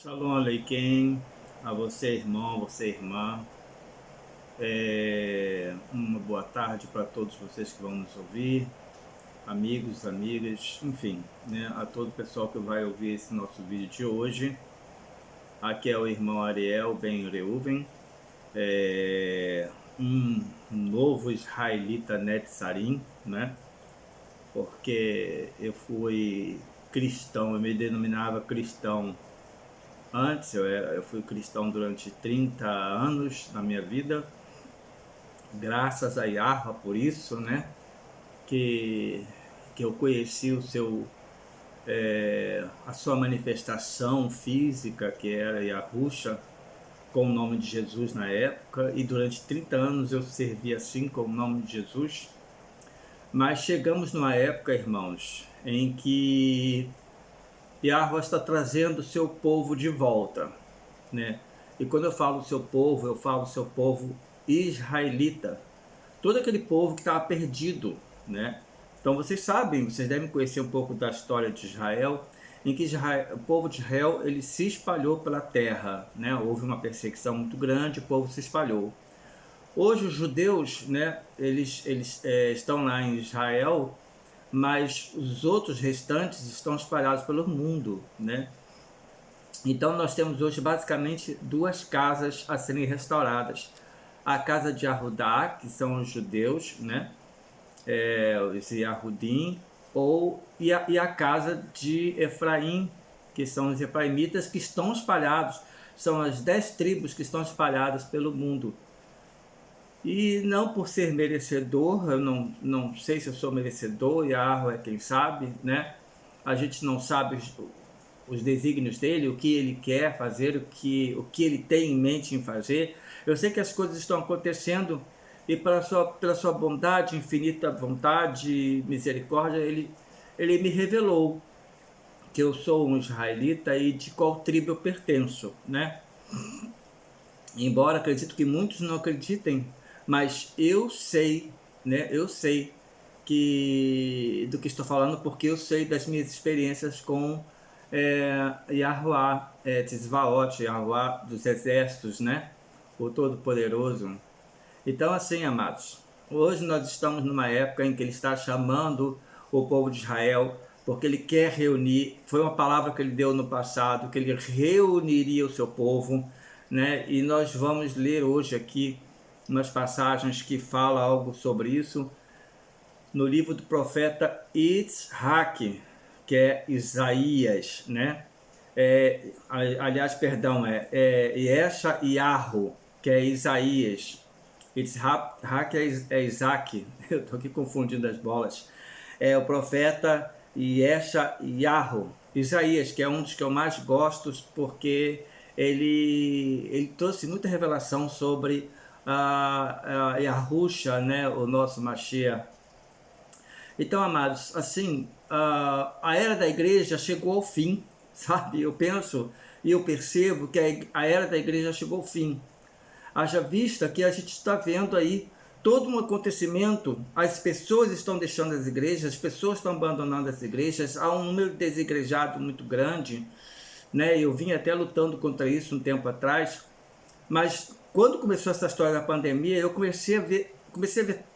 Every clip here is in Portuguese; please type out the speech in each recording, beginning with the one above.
Shalom Aleichem, a você irmão, você irmã. Uma boa tarde para todos vocês que vão nos ouvir, amigos, amigas, enfim, né, a todo o pessoal que vai ouvir esse nosso vídeo de hoje. Aqui é o irmão Ariel Ben Reuven, um novo israelita Netzarim, né? Porque eu fui cristão, eu me denominava cristão. Antes, eu fui cristão durante 30 anos na minha vida, graças a Yahweh por isso, né? Que eu conheci a sua manifestação física, que era Yahusha, com o nome de Jesus na época, e durante 30 anos eu servi assim com o nome de Jesus. Mas chegamos numa época, irmãos, em que Yahweh está trazendo o seu povo de volta, né? E quando eu falo seu povo, eu falo seu povo israelita, todo aquele povo que estava perdido, né? Então vocês sabem, vocês devem conhecer um pouco da história de Israel, em que o povo de Israel ele se espalhou pela terra, né? Houve uma perseguição muito grande, o povo se espalhou. Hoje os judeus, né? Eles estão lá em Israel, mas os outros restantes estão espalhados pelo mundo, né? Então nós temos hoje basicamente duas casas a serem restauradas. A casa de Yahudá, que são os judeus, né? Os Yahudim, e a casa de Efraim, que são os efraimitas, que estão espalhados. São as 10 tribos que estão espalhadas pelo mundo. E não por ser merecedor, eu não sei se eu sou merecedor, Yahweh é quem sabe, né? A gente não sabe os desígnios dele, o que ele quer fazer, o que ele tem em mente em fazer. Eu sei que as coisas estão acontecendo e pela sua bondade, infinita vontade, misericórdia, ele me revelou que eu sou um israelita e de qual tribo eu pertenço, né? Embora acredito que muitos não acreditem, mas eu sei, né? Eu sei do que estou falando, porque eu sei das minhas experiências com Yahuwah, Tzvaot, Yahuwah dos exércitos, né? O Todo-Poderoso. Então, assim, amados, hoje nós estamos numa época em que ele está chamando o povo de Israel, porque ele quer reunir, foi uma palavra que ele deu no passado, que ele reuniria o seu povo, né? E nós vamos ler hoje aqui umas passagens que falam algo sobre isso, no livro do profeta Itzhak, que é Isaías, né? Aliás, perdão, Yesha Yahu, que é Isaías. Itzhak é Isaac, eu estou aqui confundindo as bolas. É o profeta Yesha Yahu, Isaías, que é um dos que eu mais gosto, porque ele trouxe muita revelação sobre a Yahusha, né, o nosso Mashiach. Então, amados, assim, a era da igreja chegou ao fim, sabe? Eu penso e eu percebo que a era da igreja chegou ao fim. Haja vista que a gente está vendo aí todo um acontecimento, as pessoas estão deixando as igrejas, as pessoas estão abandonando as igrejas, há um número de desigrejado muito grande, né? Eu vim até lutando contra isso um tempo atrás, mas quando começou essa história da pandemia, eu comecei a ver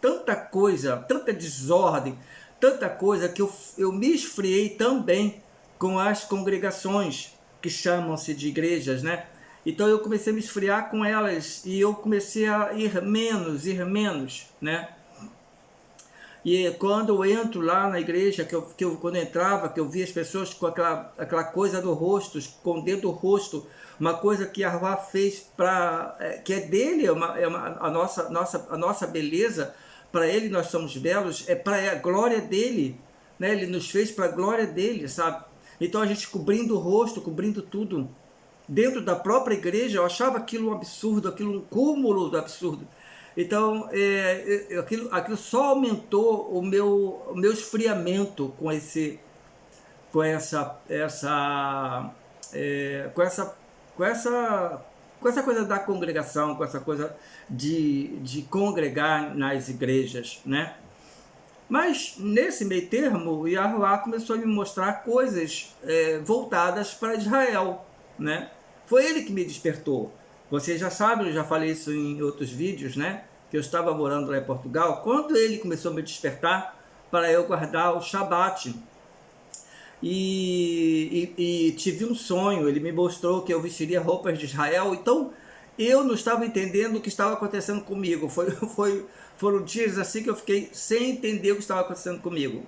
tanta coisa, tanta desordem, tanta coisa, que eu me esfriei também com as congregações que chamam-se de igrejas, né? Então eu comecei a me esfriar com elas e eu comecei a ir menos, né? E quando eu entro lá na igreja, quando eu entrava, que eu via as pessoas com aquela coisa no rosto, escondendo o rosto, uma coisa que a Yahweh fez que é dele, a nossa beleza, para ele nós somos belos, é para a glória dele, né? Ele nos fez para a glória dele, sabe? Então a gente cobrindo o rosto, cobrindo tudo, dentro da própria igreja, eu achava aquilo um absurdo, aquilo um cúmulo do absurdo. Então, aquilo só aumentou o meu esfriamento com essa coisa da congregação, com essa coisa de congregar nas igrejas, né? Mas nesse meio termo, o Yahuwah começou a me mostrar coisas voltadas para Israel, né? Foi ele que me despertou. Você já sabe, eu já falei isso em outros vídeos, né? Que eu estava morando lá em Portugal, quando ele começou a me despertar para eu guardar o Shabat. E tive um sonho, ele me mostrou que eu vestiria roupas de Israel, então eu não estava entendendo o que estava acontecendo comigo. Foram dias assim que eu fiquei sem entender o que estava acontecendo comigo.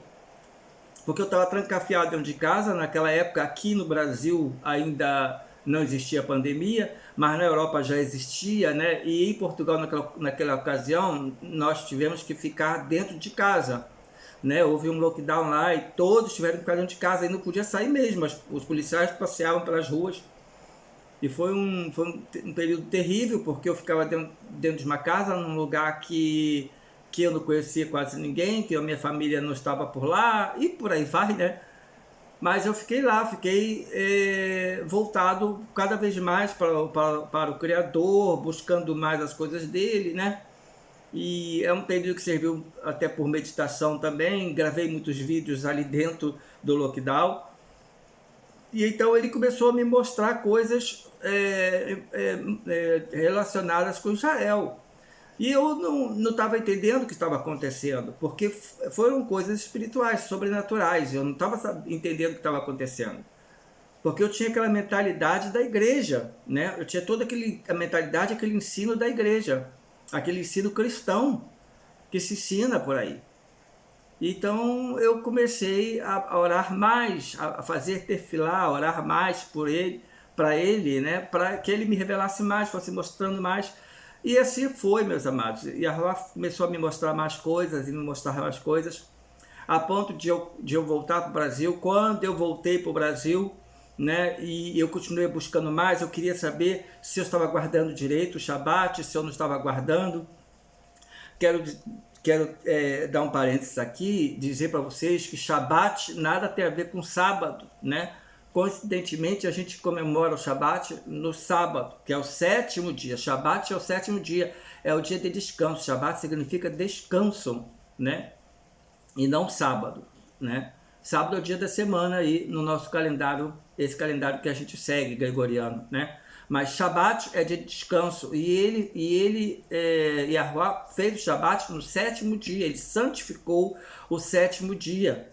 Porque eu estava trancafiado dentro de casa, naquela época aqui no Brasil ainda não existia pandemia, mas na Europa já existia, né? E em Portugal naquela ocasião nós tivemos que ficar dentro de casa, né? Houve um lockdown lá e todos tiveram que ficar dentro de casa e não podia sair mesmo, os policiais passeavam pelas ruas. E foi um período terrível, porque eu ficava dentro de uma casa, num lugar que eu não conhecia quase ninguém, que a minha família não estava por lá, e por aí vai, né? Mas eu fiquei lá, voltado cada vez mais para o Criador, buscando mais as coisas dele, né? E é um período que serviu até por meditação também, gravei muitos vídeos ali dentro do lockdown. E então ele começou a me mostrar coisas relacionadas com Israel. E eu não estava entendendo o que estava acontecendo, porque foram coisas espirituais, sobrenaturais. Eu não estava entendendo o que estava acontecendo. Porque eu tinha aquela mentalidade da igreja, né? Eu tinha toda a mentalidade, aquele ensino da igreja, aquele ensino cristão que se ensina por aí. Então eu comecei a orar mais, a fazer tefilá, a orar mais por ele, para ele, né? Para que ele me revelasse mais, fosse mostrando mais. E assim foi, meus amados. E a Rua começou a me mostrar mais coisas e me mostrar mais coisas, a ponto de eu voltar para o Brasil. Quando eu voltei para o Brasil, né, e eu continuei buscando mais, eu queria saber se eu estava guardando direito o Shabat, se eu não estava guardando. Quero dar um parênteses aqui, dizer para vocês que Shabat nada tem a ver com sábado, né? Coincidentemente, a gente comemora o Shabat no sábado, que é o 7º dia. Shabat é o 7º dia, é o dia de descanso. Shabat significa descanso, né? E não sábado, né? Sábado é o dia da semana aí no nosso calendário, esse calendário que a gente segue, gregoriano, né? Mas Shabat é dia de descanso, e Yahuwah fez o Shabat no 7º dia, ele santificou o 7º dia.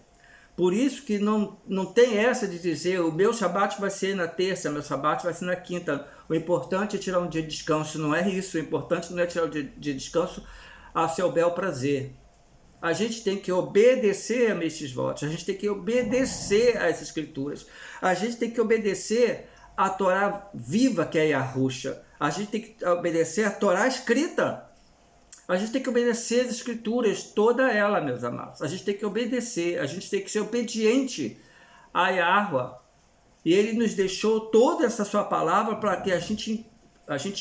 Por isso que não tem essa de dizer o meu Shabat vai ser na terça, meu Shabat vai ser na quinta. O importante é tirar um dia de descanso, não é isso. O importante não é tirar um dia de descanso a seu bel prazer. A gente tem que obedecer a estes votos, a gente tem que obedecer a essas escrituras, a gente tem que obedecer a Torá viva, que é Yahusha, a gente tem que obedecer a Torá escrita. A gente tem que obedecer as escrituras, toda ela, meus amados. A gente tem que obedecer, a gente tem que ser obediente a Yahuwah. E ele nos deixou toda essa sua palavra para que a gente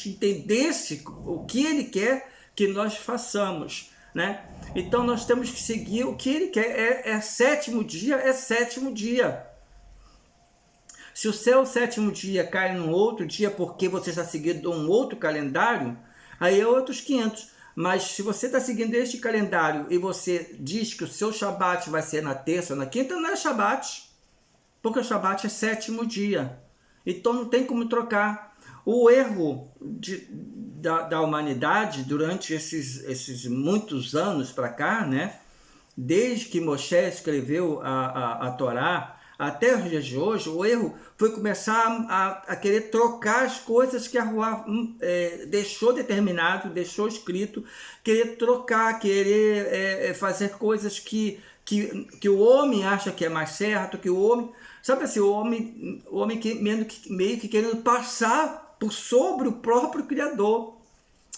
entendesse o que ele quer que nós façamos, né? Então nós temos que seguir o que ele quer. É 7º dia, é 7º dia. Se o seu 7º dia cai num outro dia porque você está seguindo um outro calendário, aí é outros 500. Mas se você está seguindo este calendário e você diz que o seu Shabat vai ser na terça ou na quinta, não é Shabat. Porque o Shabat é 7º dia. Então não tem como trocar. O erro da humanidade durante esses muitos anos para cá, né? Desde que Moshe escreveu a Torá, até os dias de hoje, o erro foi começar a querer trocar as coisas que a Rua deixou determinado, deixou escrito, querer trocar, querer fazer coisas que o homem acha que é mais certo, que o homem... Sabe assim, o homem meio que querendo passar por sobre o próprio Criador,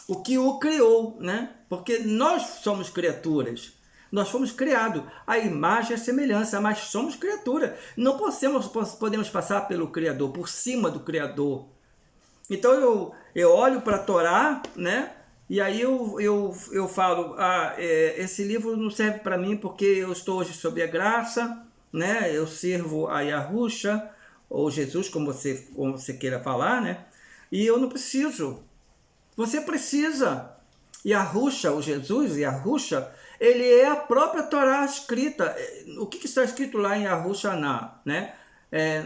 o que o criou, né? Porque nós somos criaturas. Nós fomos criados, a imagem e a semelhança, mas somos criatura. Não podemos passar pelo Criador, por cima do Criador. Então eu olho para a Torá, né? E aí eu falo, esse livro não serve para mim porque eu estou hoje sob a graça, né? Eu sirvo a Yahusha, ou Jesus, como você queira falar, né? E eu não preciso. Você precisa. Yahusha, o Jesus, Yahusha, ele é a própria Torá escrita. O que está escrito lá em Yahushaná, né?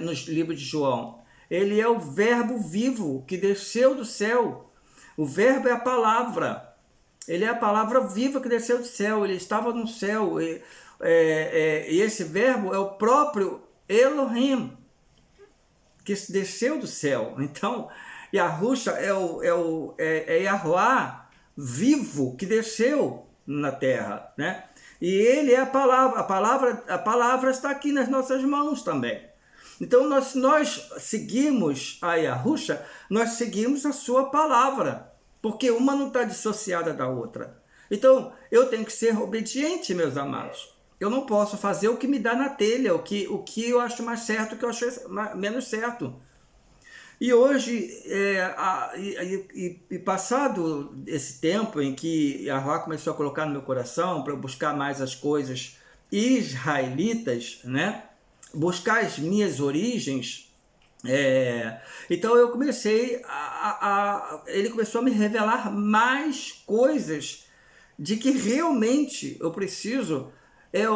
Nos livros de João? ele é o verbo vivo que desceu do céu. O verbo é a palavra. Ele é a palavra viva que desceu do céu. Ele estava no céu. E esse verbo é o próprio Elohim, que desceu do céu. Então, Yahusha é Yahuá vivo que desceu na terra, né? E ele é a palavra está aqui nas nossas mãos também. Então, nós seguimos a Yahusha, nós seguimos a sua palavra, porque uma não está dissociada da outra. Então, eu tenho que ser obediente, meus amados. Eu não posso fazer o que me dá na telha, o que eu acho mais certo, o que eu acho menos certo. E hoje, passado esse tempo em que Yahuwah começou a colocar no meu coração para eu buscar mais as coisas israelitas, né? Buscar as minhas origens, então eu comecei ele começou a me revelar mais coisas de que realmente eu preciso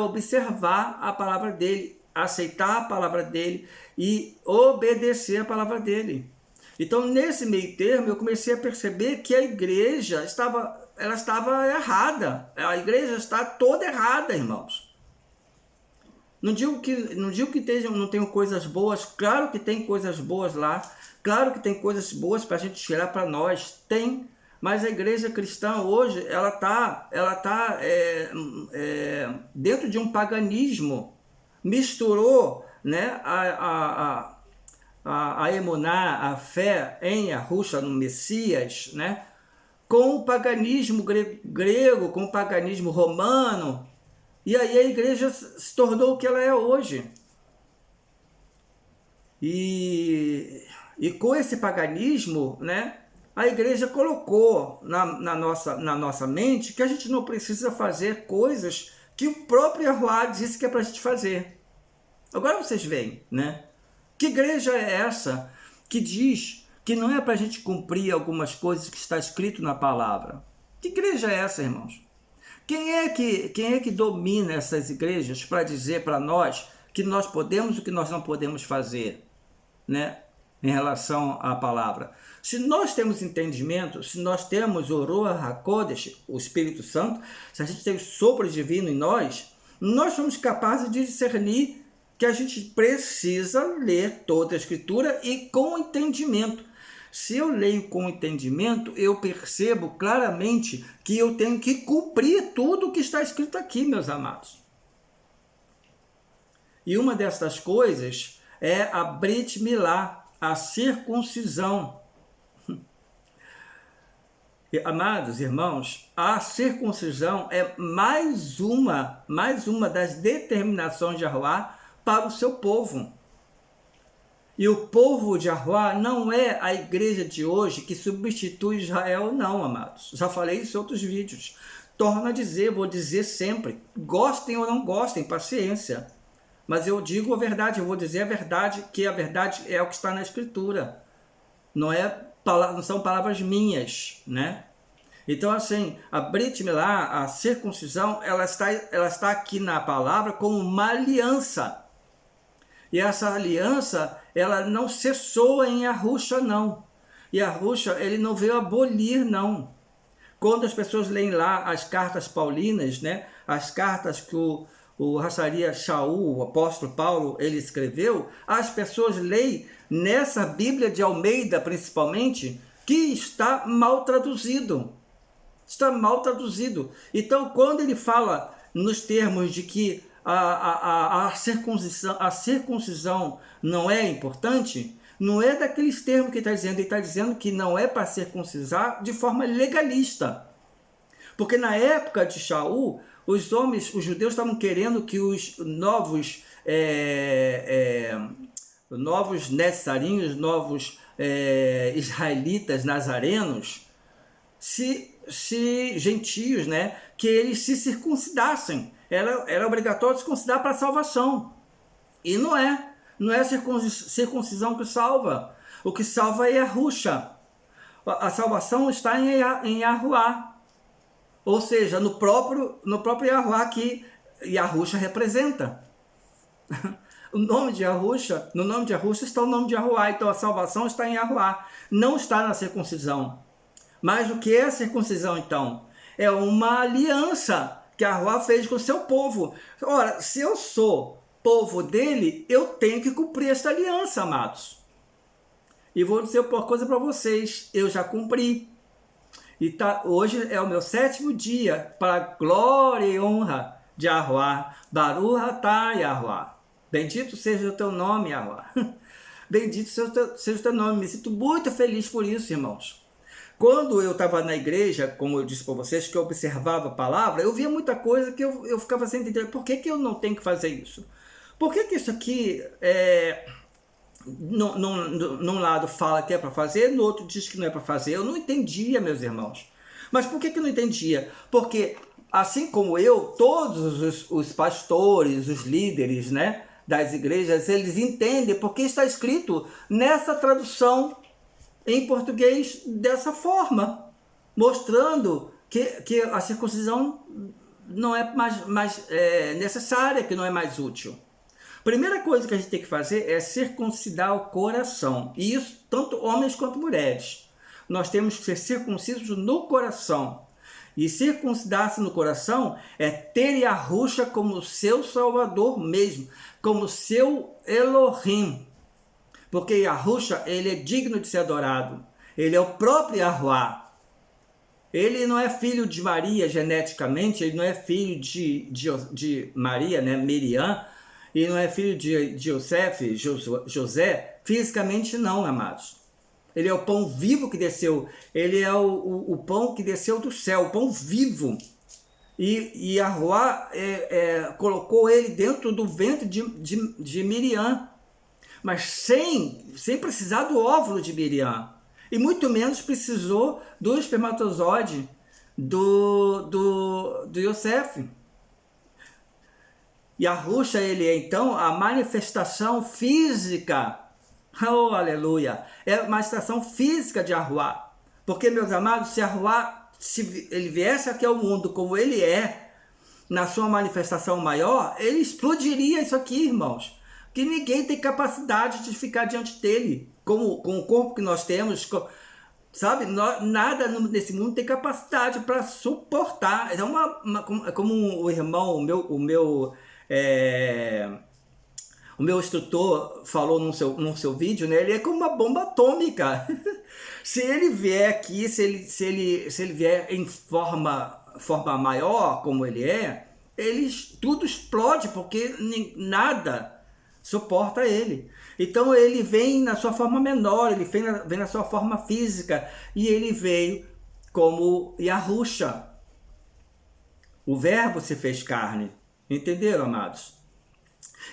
observar a palavra dele, aceitar a palavra dele e obedecer a palavra dele. Então, nesse meio termo, eu comecei a perceber que a igreja estava errada. A igreja está toda errada, irmãos. Não digo que não tenham coisas boas, claro que tem coisas boas lá, claro que tem coisas boas para a gente tirar para nós, tem, mas a igreja cristã hoje, ela tá dentro de um paganismo, misturou, né, a emuná, a fé em Yahusha, no Messias, né, com o paganismo grego, com o paganismo romano. E aí a igreja se tornou o que ela é hoje. E com esse paganismo, né, a igreja colocou na nossa mente que a gente não precisa fazer coisas que o próprio Yahuwah disse que é para a gente fazer. Agora vocês veem, né? Que igreja é essa que diz que não é para a gente cumprir algumas coisas que está escrito na palavra? Que igreja é essa, irmãos? Quem é que domina essas igrejas para dizer para nós que nós podemos e o que nós não podemos fazer, né, em relação à palavra? Se nós temos entendimento, se nós temos o Ruach HaKodesh, o Espírito Santo, se a gente tem o sopro divino em nós somos capazes de discernir que a gente precisa ler toda a Escritura e com entendimento. Se eu leio com entendimento, eu percebo claramente que eu tenho que cumprir tudo o que está escrito aqui, meus amados. E uma dessas coisas é a Brit Milá, a circuncisão. Amados irmãos, a circuncisão é mais uma das determinações de Yahuwah para o seu povo. E o povo de Yahuwah não é a igreja de hoje que substitui Israel, não, amados. Já falei isso em outros vídeos. Torno a dizer, vou dizer sempre. Gostem ou não gostem, paciência. Mas eu digo a verdade, eu vou dizer a verdade, que a verdade é o que está na Escritura. Não são palavras minhas, né? Então, assim, a Brit Milá, a circuncisão, ela está aqui na palavra como uma aliança. E essa aliança, ela não cessou em Yahusha, não. Yahusha, ele não veio abolir, não. Quando as pessoas leem lá as cartas paulinas, né, as cartas que o Hacharia Shaul, o apóstolo Paulo, ele escreveu, as pessoas leem nessa Bíblia de Almeida, principalmente, que está mal traduzido. Está mal traduzido. Então, quando ele fala nos termos de que a circuncisão não é importante, não é daqueles termos que ele está dizendo que não é para circuncisar de forma legalista. Porque na época de Shaul, os judeus estavam querendo que os novos nessarinhos, novos israelitas nazarenos, gentios, né, que eles se circuncidassem. Era obrigatório circuncidar para a salvação. E não é a circuncisão que salva. O que salva é Yahusha. A salvação está em Yahuwah. Ou seja, no próprio Yahuwah que Yahusha representa. o nome de Yahusha, no nome de Yahusha está o nome de Yahuwá, então a salvação está em Yahuwá, não está na circuncisão. Mas o que é a circuncisão então? É uma aliança que Yahuwá fez com o seu povo. Ora, se eu sou povo dele, eu tenho que cumprir esta aliança, amados. E vou dizer uma coisa para vocês, eu já cumpri. E hoje é o meu 7º dia para a glória e honra de Yahuwá. Baruch atah Yahuwá. Bendito seja o teu nome, Yahuwá. Bendito seja o teu nome. Me sinto muito feliz por isso, irmãos. Quando eu estava na igreja, como eu disse para vocês, que eu observava a palavra, eu via muita coisa que eu ficava sem entender. Por que eu não tenho que fazer isso? Por que isso aqui, num lado fala que é para fazer, no outro diz que não é para fazer? Eu não entendia, meus irmãos. Mas por que eu não entendia? Porque, assim como eu, todos os pastores, os líderes, né, das igrejas, eles entendem porque está escrito nessa tradução em português dessa forma, mostrando que a circuncisão não é mais necessária, que não é mais útil. Primeira coisa que a gente tem que fazer é circuncidar o coração, e isso tanto homens quanto mulheres. Nós temos que ser circuncisos no coração, e circuncidar-se no coração é ter Yahusha como seu Salvador mesmo, como seu Elohim. Porque Yahusha, ele é digno de ser adorado. Ele é o próprio Yahuwá. Ele não é filho de Maria geneticamente, ele não é filho de Maria, né, Miriam, e não é filho de José, fisicamente não, amados. Ele é o pão vivo que desceu, ele é o pão que desceu do céu, o pão vivo. E Yahuwá colocou ele dentro do ventre de Miriam, mas sem precisar do óvulo de Miriam. E muito menos precisou do espermatozoide do Yosef. Yahusha, ele é então a manifestação física, oh aleluia, é a manifestação física de Yahuwá. Porque, meus amados, se Yahuwá, se ele viesse aqui ao mundo como ele é, na sua manifestação maior, ele explodiria isso aqui, irmãos. Que ninguém tem capacidade de ficar diante dele, com o corpo que nós temos, sabe? Nada nesse mundo tem capacidade para suportar. É como o irmão, o meu instrutor falou no seu vídeo, né? Ele é como uma bomba atômica. Se ele vier aqui, se ele vier em forma maior, como ele é, tudo explode, porque nada suporta ele. Então ele vem na sua forma menor, ele vem na sua forma física, e ele veio como Yahusha. O verbo se fez carne. Entenderam, amados?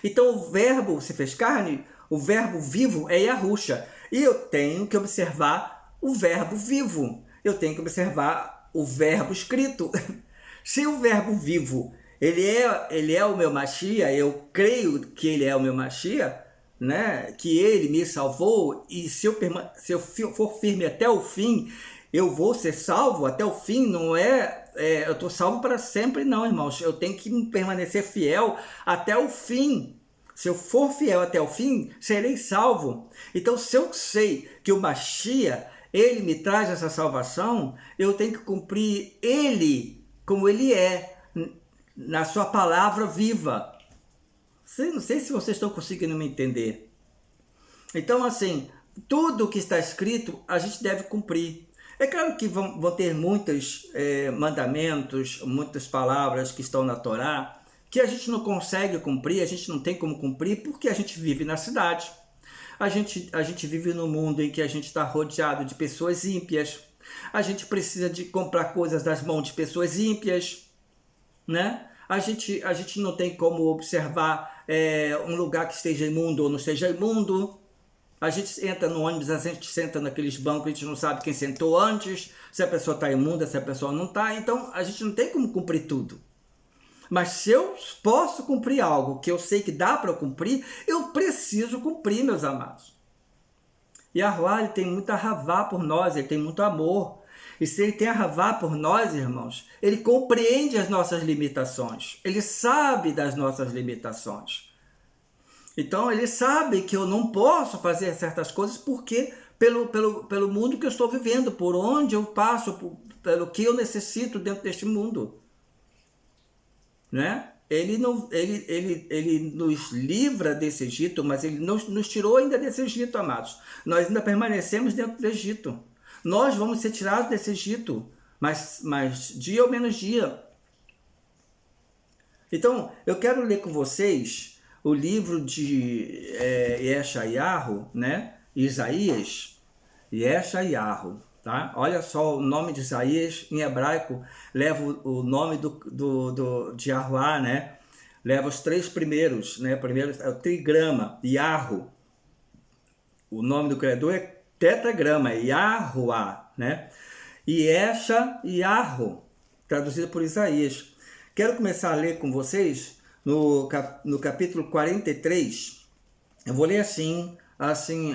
Então o verbo se fez carne, o verbo vivo é Yahusha. E eu tenho que observar o verbo vivo. Eu tenho que observar o verbo escrito. Se o verbo vivo ele é o meu Mashiach, eu creio que ele é o meu Mashiach, né? Que ele me salvou, e se eu for firme até o fim, eu vou ser salvo até o fim. Não eu estou salvo para sempre, não, irmãos. Eu tenho que permanecer fiel até o fim. Se eu for fiel até o fim, serei salvo. Então, se eu sei que o Mashiach, ele me traz essa salvação, eu tenho que cumprir ele como ele é, na sua palavra viva. Não sei se vocês estão conseguindo me entender. Então, assim, tudo que está escrito, a gente deve cumprir. É claro que vão ter muitos mandamentos, muitas palavras que estão na Torá, que a gente não consegue cumprir, a gente não tem como cumprir, porque a gente vive na cidade. A gente vive num mundo em que a gente está rodeado de pessoas ímpias. A gente precisa de comprar coisas das mãos de pessoas ímpias, né? A gente não tem como observar um lugar que esteja imundo ou não esteja imundo. A gente entra no ônibus, a gente senta naqueles bancos, a gente não sabe quem sentou antes, se a pessoa está imunda, se a pessoa não está. Então, a gente não tem como cumprir tudo. Mas se eu posso cumprir algo que eu sei que dá para cumprir, eu preciso cumprir, meus amados. E Yahuwá, ele tem muita ravá por nós, ele tem muito amor. E se ele tem a ravá por nós, irmãos, ele compreende as nossas limitações. Ele sabe das nossas limitações. Então ele sabe que eu não posso fazer certas coisas porque pelo mundo que eu estou vivendo, por onde eu passo, pelo que eu necessito dentro deste mundo, né? Ele nos livra desse Egito, mas ele não nos tirou ainda desse Egito, amados. Nós ainda permanecemos dentro do Egito. Nós vamos ser tirados desse Egito, mas dia ou menos dia. Então, eu quero ler com vocês o livro de Yeshayahu, né? Isaías, Yeshayahu, tá? Olha só, o nome de Isaías em hebraico leva o nome de Yahuá, né? Leva os três primeiros, né? Primeiro é o trigrama, Yahu. O nome do Criador é tetragrama, é Yahuá, né? E Yeshayahu, traduzido por Isaías. Quero começar a ler com vocês no capítulo 43. Eu vou ler assim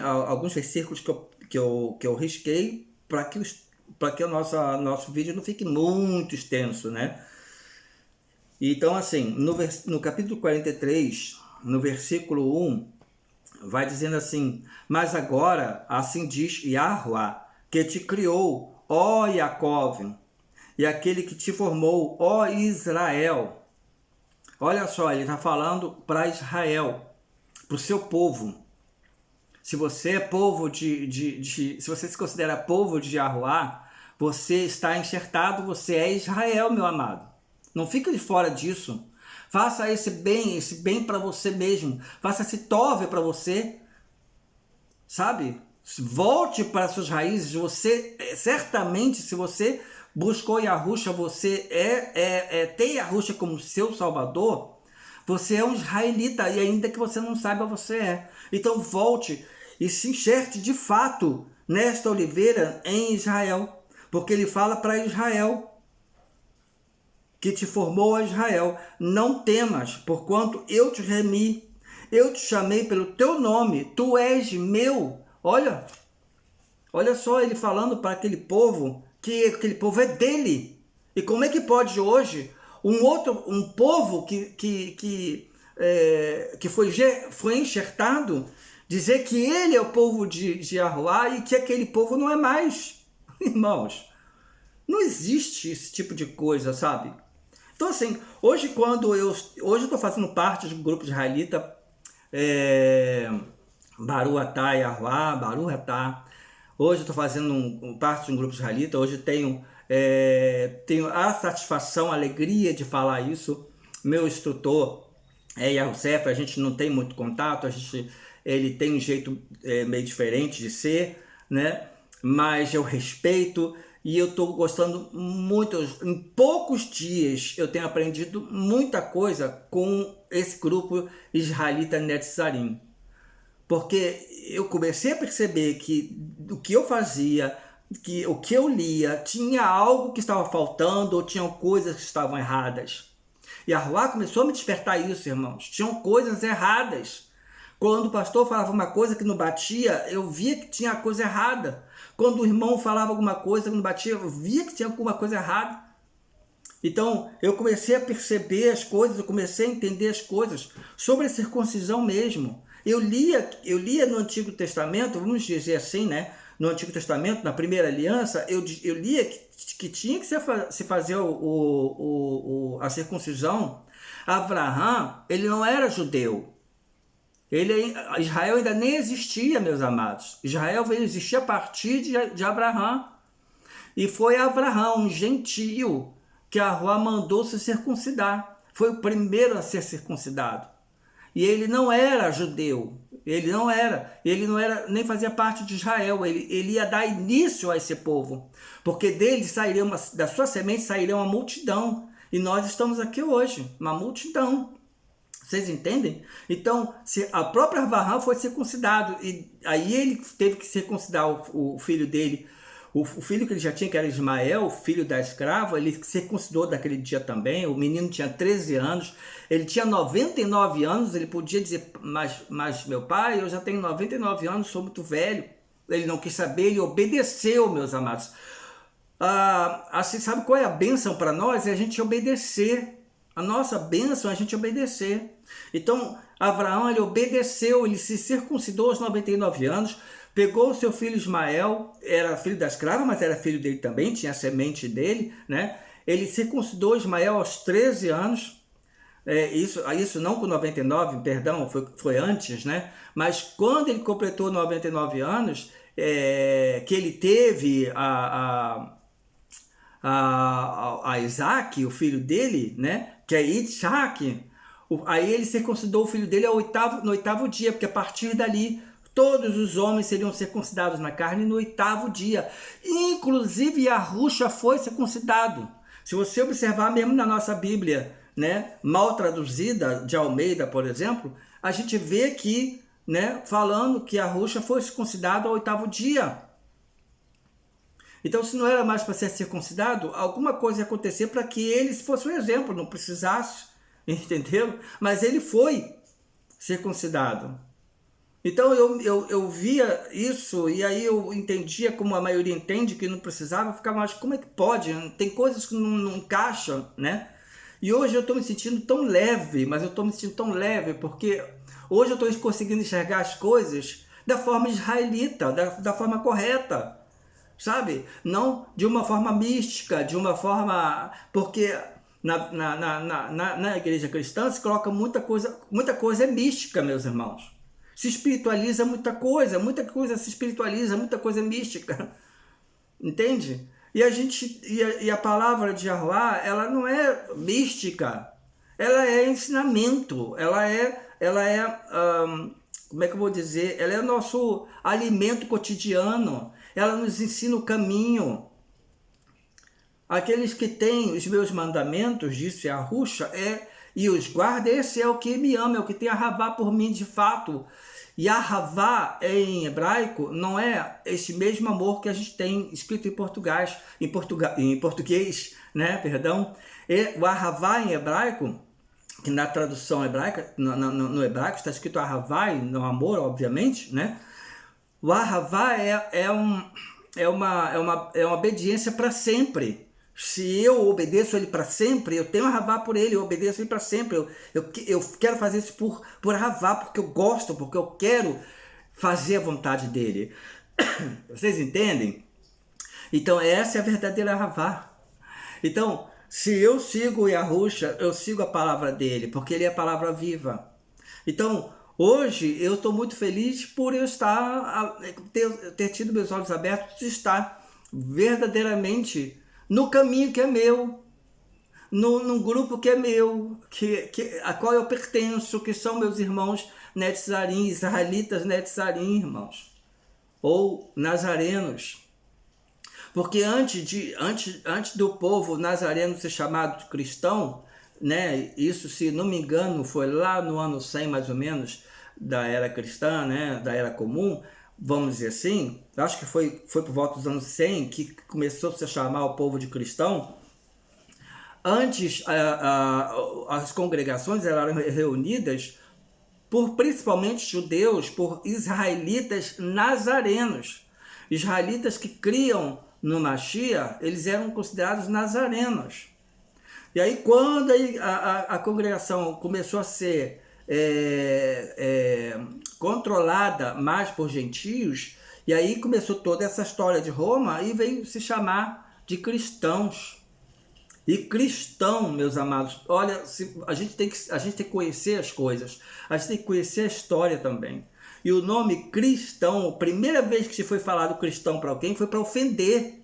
alguns versículos que eu risquei para que o nosso vídeo não fique muito extenso, né? Então, assim, no capítulo 43, no versículo 1, vai dizendo assim: mas agora, assim diz Yahuá, que te criou, ó Jacó, e aquele que te formou, ó Israel. Olha só, ele está falando para Israel, para o seu povo. Se você é povo se você se considera povo de Yahuá, você está enxertado, você é Israel, meu amado. Não fica de fora disso. Faça esse bem para você mesmo. Faça esse tove para você. Sabe? Volte para suas raízes. Você, certamente, se você buscou Yahushua, você tem Yahushua como seu salvador, você é um israelita, e ainda que você não saiba, você é. Então volte e se enxerte de fato nesta oliveira em Israel, porque ele fala para Israel, que te formou a Israel: não temas, porquanto eu te remi, eu te chamei pelo teu nome, tu és meu. Olha só ele falando para aquele povo, que aquele povo é dele. E como é que pode hoje um povo que foi enxertado dizer que ele é o povo de Yahuá e que aquele povo não é mais? Irmãos, não existe esse tipo de coisa, sabe? Então, assim, hoje eu estou fazendo parte de um grupo israelita, Baru Atá Yahuá, Baru Atá. Hoje eu estou fazendo parte de um grupo israelita. Hoje tenho a satisfação, a alegria de falar isso. Meu instrutor é Yahusef, a gente não tem muito contato, ele tem um jeito meio diferente de ser, né? Mas eu respeito e eu estou gostando muito. Em poucos dias eu tenho aprendido muita coisa com esse grupo israelita Netzarim. Porque eu comecei a perceber que o que eu fazia, o que eu lia, tinha algo que estava faltando ou tinham coisas que estavam erradas. E a Ruá começou a me despertar isso, irmãos. Tinham coisas erradas. Quando o pastor falava uma coisa que não batia, eu via que tinha coisa errada. Quando o irmão falava alguma coisa que não batia, eu via que tinha alguma coisa errada. Então, eu comecei a perceber as coisas, eu comecei a entender as coisas sobre a circuncisão mesmo. Eu lia no Antigo Testamento, vamos dizer assim, né? No Antigo Testamento, na Primeira Aliança, eu lia que tinha que se fazer a circuncisão. Abraão, ele não era judeu. Israel ainda nem existia, meus amados. Israel veio existir a partir de Abraão. E foi Abraão, um gentio, que a Ruá mandou se circuncidar. Foi o primeiro a ser circuncidado. E ele não era judeu. Ele não era, nem fazia parte de Israel. Ele ia dar início a esse povo. Porque da sua semente sairia uma multidão. E nós estamos aqui hoje, uma multidão. Vocês entendem? Então, se a própria Abraão foi circuncidado, e aí ele teve que circuncidar o filho dele, o filho que ele já tinha, que era Ismael, filho da escrava, ele circuncidou daquele dia também. O menino tinha 13 anos, ele tinha 99 anos, ele podia dizer, mas meu pai, eu já tenho 99 anos, sou muito velho. Ele não quis saber, ele obedeceu, meus amados. Assim, sabe qual é a bênção para nós? É a gente obedecer A nossa bênção é a gente obedecer. Então, Abraão, ele obedeceu, ele se circuncidou aos 99 anos, pegou o seu filho Ismael, era filho da escrava, mas era filho dele também, tinha a semente dele, né? Ele circuncidou Ismael aos 13 anos, isso não com 99, perdão, foi antes, né? Mas quando ele completou 99 anos, que ele teve a Isaac, o filho dele, né? Que é Isaac, aí ele circuncidou o filho dele no oitavo dia, porque a partir dali todos os homens seriam circuncidados na carne no oitavo dia. Inclusive Yahushua foi circuncidado. Se você observar mesmo na nossa Bíblia, né, mal traduzida, de Almeida, por exemplo, a gente vê que, né, falando que Yahushua foi circuncidado ao oitavo dia. Então, se não era mais para ser circuncidado, alguma coisa ia acontecer para que ele fosse um exemplo, não precisasse, entendeu? Mas ele foi circuncidado. Então eu via isso e aí eu entendia, como a maioria entende, que não precisava, eu ficava, mas como é que pode? Tem coisas que não encaixam, né? E hoje eu estou me sentindo tão leve, mas eu estou me sentindo tão leve porque hoje eu estou conseguindo enxergar as coisas da forma israelita, da forma correta, sabe? Não de uma forma mística, de uma forma... Porque na igreja cristã se coloca muita coisa é mística, meus irmãos. Se espiritualiza muita coisa se espiritualiza, muita coisa é mística, entende? E a palavra de Yahuwah, ela não é mística, ela é ensinamento, ela é como é que eu vou dizer? Ela é o nosso alimento cotidiano, ela nos ensina o caminho. Aqueles que têm os meus mandamentos, disse Yahushua, e os guarda, esse é o que me ama, é o que tem Ahavá por mim de fato. E Ahavá em hebraico não é esse mesmo amor que a gente tem escrito em português, né? Perdão. E o Ahavá em hebraico, que na tradução hebraica, no hebraico está escrito Ahavá, e no amor, obviamente, né? O Ahavá é uma obediência para sempre. Se eu obedeço ele para sempre, eu tenho Ahavá por ele, eu obedeço ele para sempre. Eu quero fazer isso por Ahavá, porque eu gosto, porque eu quero fazer a vontade dele. Vocês entendem? Então essa é a verdadeira Ahavá. Então, se eu sigo o Yahushua, eu sigo a palavra dele, porque ele é a palavra viva. Então, hoje eu estou muito feliz por eu ter tido meus olhos abertos, de estar verdadeiramente no caminho que é meu, num grupo que é meu, a qual eu pertenço, que são meus irmãos Netzarim, israelitas Netzarim, irmãos, ou nazarenos. Porque antes do povo nazareno ser chamado de cristão, né, isso, se não me engano, foi lá no ano 100 mais ou menos da era cristã, né, da era comum, vamos dizer assim, acho que foi por volta dos anos 100 que começou a se chamar o povo de cristão. Antes, as congregações eram reunidas por principalmente judeus, por israelitas nazarenos. Israelitas que criam no Mashiach, eles eram considerados nazarenos. E aí, quando a congregação começou a ser controlada mais por gentios, e aí começou toda essa história de Roma e veio se chamar de cristãos. E cristão, meus amados, olha, a gente tem que conhecer as coisas, a gente tem que conhecer a história também. E o nome cristão, a primeira vez que se foi falado cristão para alguém foi para ofender.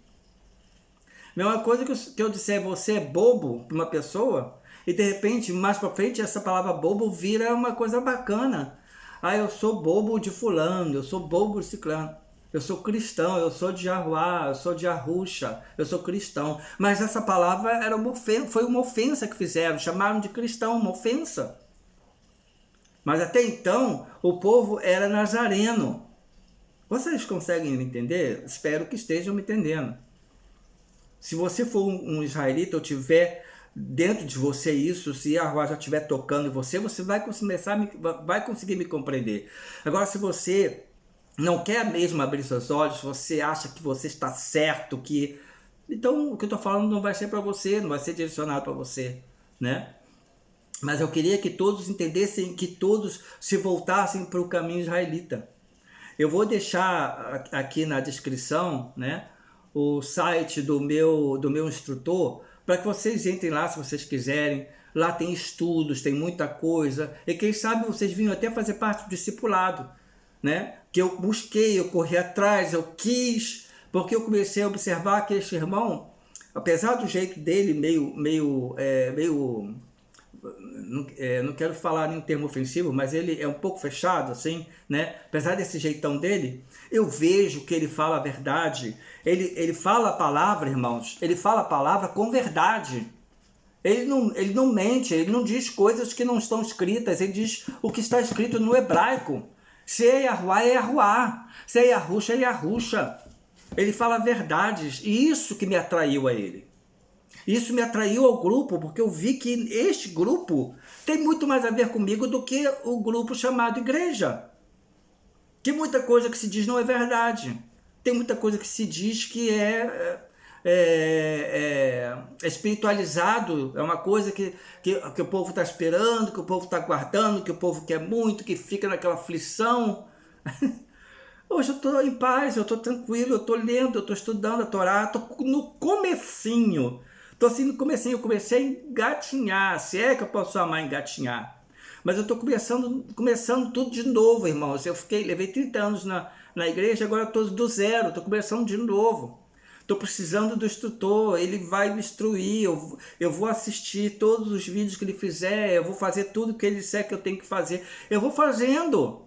Mesma coisa que eu disser você é bobo para uma pessoa, e de repente, mais para frente, essa palavra bobo vira uma coisa bacana. Ah, eu sou bobo de fulano, eu sou bobo de ciclano. Eu sou cristão, eu sou de Yahuwah, eu sou de Yahushua, eu sou cristão. Mas essa palavra era foi uma ofensa que fizeram, chamaram de cristão, uma ofensa. Mas até então, o povo era nazareno. Vocês conseguem me entender? Espero que estejam me entendendo. Se você for um israelita ou tiver dentro de você isso, se Yahuwah já estiver tocando em você, você vai conseguir me compreender. Agora, se você não quer mesmo abrir seus olhos, você acha que você está certo, então o que eu estou falando não vai ser para você, não vai ser direcionado para você, né? Mas eu queria que todos entendessem, que todos se voltassem para o caminho israelita. Eu vou deixar aqui na descrição, né, o site do meu instrutor, para que vocês entrem lá se vocês quiserem. Lá tem estudos, tem muita coisa. E quem sabe vocês vinham até fazer parte do discipulado, né? Que eu busquei, eu corri atrás, eu quis, porque eu comecei a observar que este irmão, apesar do jeito dele meio não quero falar em um termo ofensivo, mas ele é um pouco fechado, assim, né? Apesar desse jeitão dele, eu vejo que ele fala a verdade. Ele fala a palavra, irmãos, ele fala a palavra com verdade. Ele não mente, ele não diz coisas que não estão escritas, ele diz o que está escrito no hebraico. Se é Yahuá, é Yahuá. Se é Yahusha, é Yahusha. Ele fala verdades, e isso que me atraiu a ele. Isso me atraiu ao grupo, porque eu vi que este grupo tem muito mais a ver comigo do que o grupo chamado igreja. Que muita coisa que se diz não é verdade. Tem muita coisa que se diz que é espiritualizado, é uma coisa que o povo está esperando, que o povo está guardando, que o povo quer muito, que fica naquela aflição. Hoje eu estou em paz, eu estou tranquilo, eu estou lendo, eu estou estudando a Torá, estou no comecinho. Estou assim no comecinho, eu comecei a engatinhar, se é que eu posso chamar engatinhar. Mas eu estou começando tudo de novo, irmãos. Levei 30 anos na igreja, agora estou do zero, estou começando de novo. Estou precisando do instrutor, ele vai me instruir, eu vou assistir todos os vídeos que ele fizer, eu vou fazer tudo que ele disser que eu tenho que fazer. Eu vou fazendo.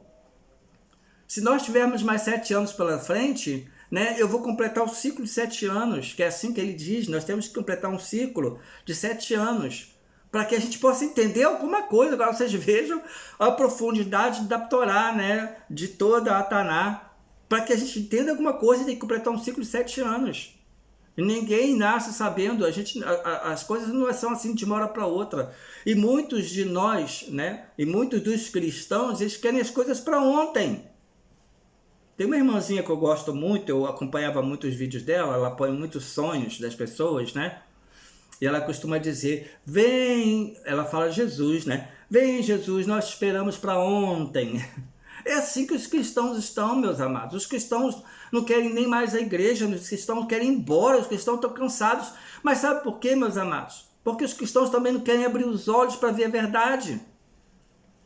Se nós tivermos mais 7 anos pela frente, né, eu vou completar o ciclo de 7 anos, que é assim que ele diz, nós temos que completar um ciclo de 7 anos, para que a gente possa entender alguma coisa. Agora vocês vejam a profundidade da Torá, né, de toda a Taná. Para que a gente entenda alguma coisa, tem que completar um ciclo de 7 anos. E ninguém nasce sabendo, as coisas não são assim de uma hora para outra. E muitos de nós, né, e muitos dos cristãos, eles querem as coisas para ontem. Tem uma irmãzinha que eu gosto muito, eu acompanhava muitos vídeos dela, ela põe muitos sonhos das pessoas, né? E ela costuma dizer, vem, ela fala Jesus, né? Vem Jesus, nós esperamos para ontem. É assim que os cristãos estão, meus amados. Os cristãos não querem nem mais a igreja, os cristãos querem ir embora, os cristãos estão cansados. Mas sabe por quê, meus amados? Porque os cristãos também não querem abrir os olhos para ver a verdade.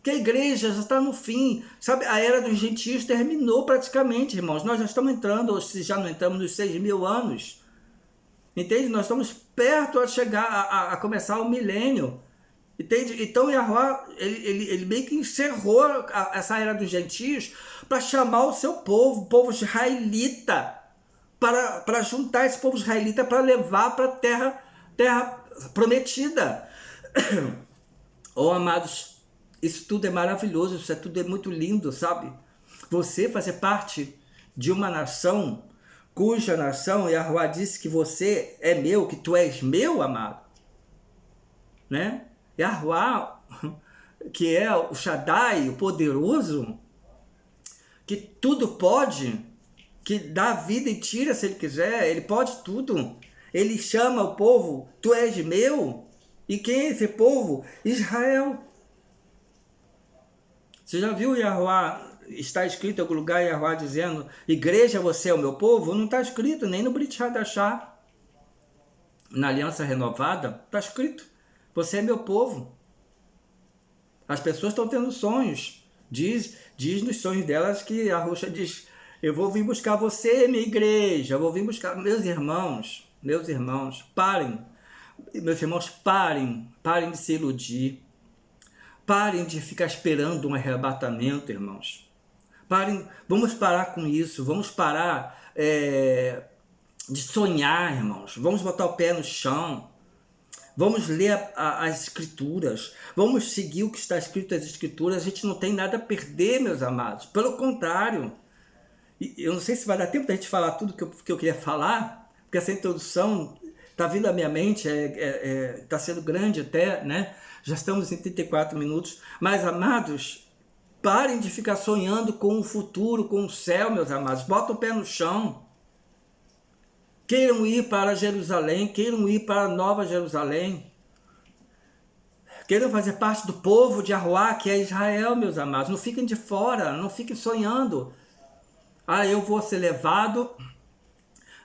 Que a igreja já está no fim, sabe? A era dos gentios terminou praticamente, irmãos. Nós já estamos entrando, ou se já não entramos, nos 6.000 anos. Entende? Nós estamos perto a chegar, a começar o milênio. Entende? Então Yahuá, ele meio que encerrou essa era dos gentios para chamar o seu povo, o povo israelita, para juntar esse povo israelita para levar para a terra prometida. Oh, amados, isso tudo é maravilhoso, isso tudo é muito lindo, sabe? Você fazer parte de uma nação, cuja nação, Yahuá disse que você é meu, que tu és meu, amado. Né? Yahuá, que é o Shaddai, o poderoso, que tudo pode, que dá vida e tira se ele quiser, ele pode tudo. Ele chama o povo, tu és meu. E quem é esse povo? Israel. Você já viu Yahuá, está escrito em algum lugar Yahuá dizendo, igreja, você é o meu povo? Não está escrito, nem no Brit Hadashah. Na Aliança Renovada, está escrito, você é meu povo. As pessoas estão tendo sonhos. Diz nos sonhos delas que a Yahusha diz, eu vou vir buscar você, minha igreja, eu vou vir buscar meus irmãos, parem. Meus irmãos, parem de se iludir. Parem de ficar esperando um arrebatamento, irmãos. Vamos parar com isso, vamos parar de sonhar, irmãos. Vamos botar o pé no chão. Vamos ler as escrituras. Vamos seguir o que está escrito nas escrituras. A gente não tem nada a perder, meus amados. Pelo contrário. Eu não sei se vai dar tempo da gente falar tudo que eu queria falar, porque essa introdução está vindo à minha mente, está sendo grande até, né? Já estamos em 34 minutos. Mas, amados, parem de ficar sonhando com o futuro, com o céu, meus amados. Bota o pé no chão. Queiram ir para Jerusalém, queiram ir para Nova Jerusalém. Queiram fazer parte do povo de Yahuwá, que é Israel, meus amados. Não fiquem de fora, não fiquem sonhando. Ah, eu vou ser levado,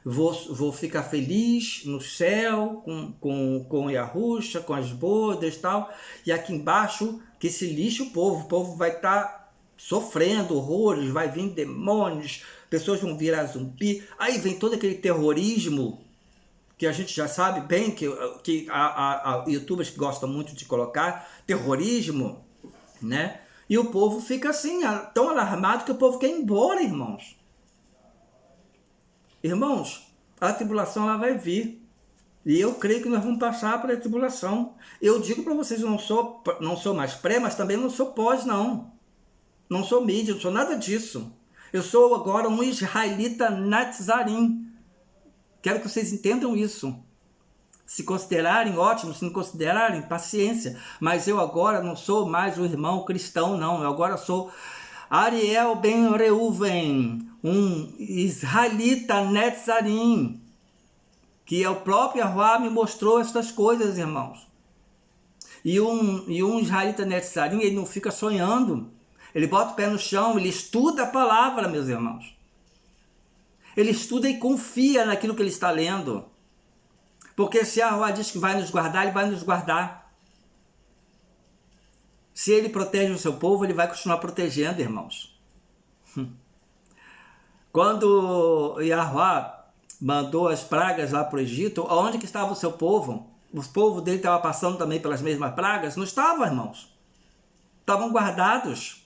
vou ficar feliz no céu, com Yahusha, com as bodas e tal. E aqui embaixo, que se lixe o povo vai estar sofrendo horrores, vai vir demônios, pessoas vão virar zumbi. Aí vem todo aquele terrorismo, que a gente já sabe bem, que há youtubers que gostam muito de colocar, terrorismo, né? E o povo fica assim, tão alarmado que o povo quer ir embora, irmãos. Irmãos, a tribulação ela vai vir. E eu creio que nós vamos passar pela tribulação. Eu digo para vocês, eu não sou mais pré, mas também não sou pós, não. Não sou mídia, não sou nada disso. Eu sou agora um israelita Natzarim. Quero que vocês entendam isso. Se considerarem, ótimo. Se não considerarem, paciência. Mas eu agora não sou mais um irmão cristão, não. Eu agora sou Ariel Ben Reuven, um israelita Netzarim, que é o próprio Yahuwá me mostrou essas coisas, irmãos. E um israelita Netzarim, ele não fica sonhando. Ele bota o pé no chão, ele estuda a palavra, meus irmãos. Ele estuda e confia naquilo que ele está lendo. Porque se Yahuwá diz que vai nos guardar, ele vai nos guardar. Se ele protege o seu povo, ele vai continuar protegendo, irmãos. Quando Yahuwá mandou as pragas lá para o Egito, onde que estava o seu povo? O povo dele estava passando também pelas mesmas pragas? Não estava, irmãos. Estavam guardados.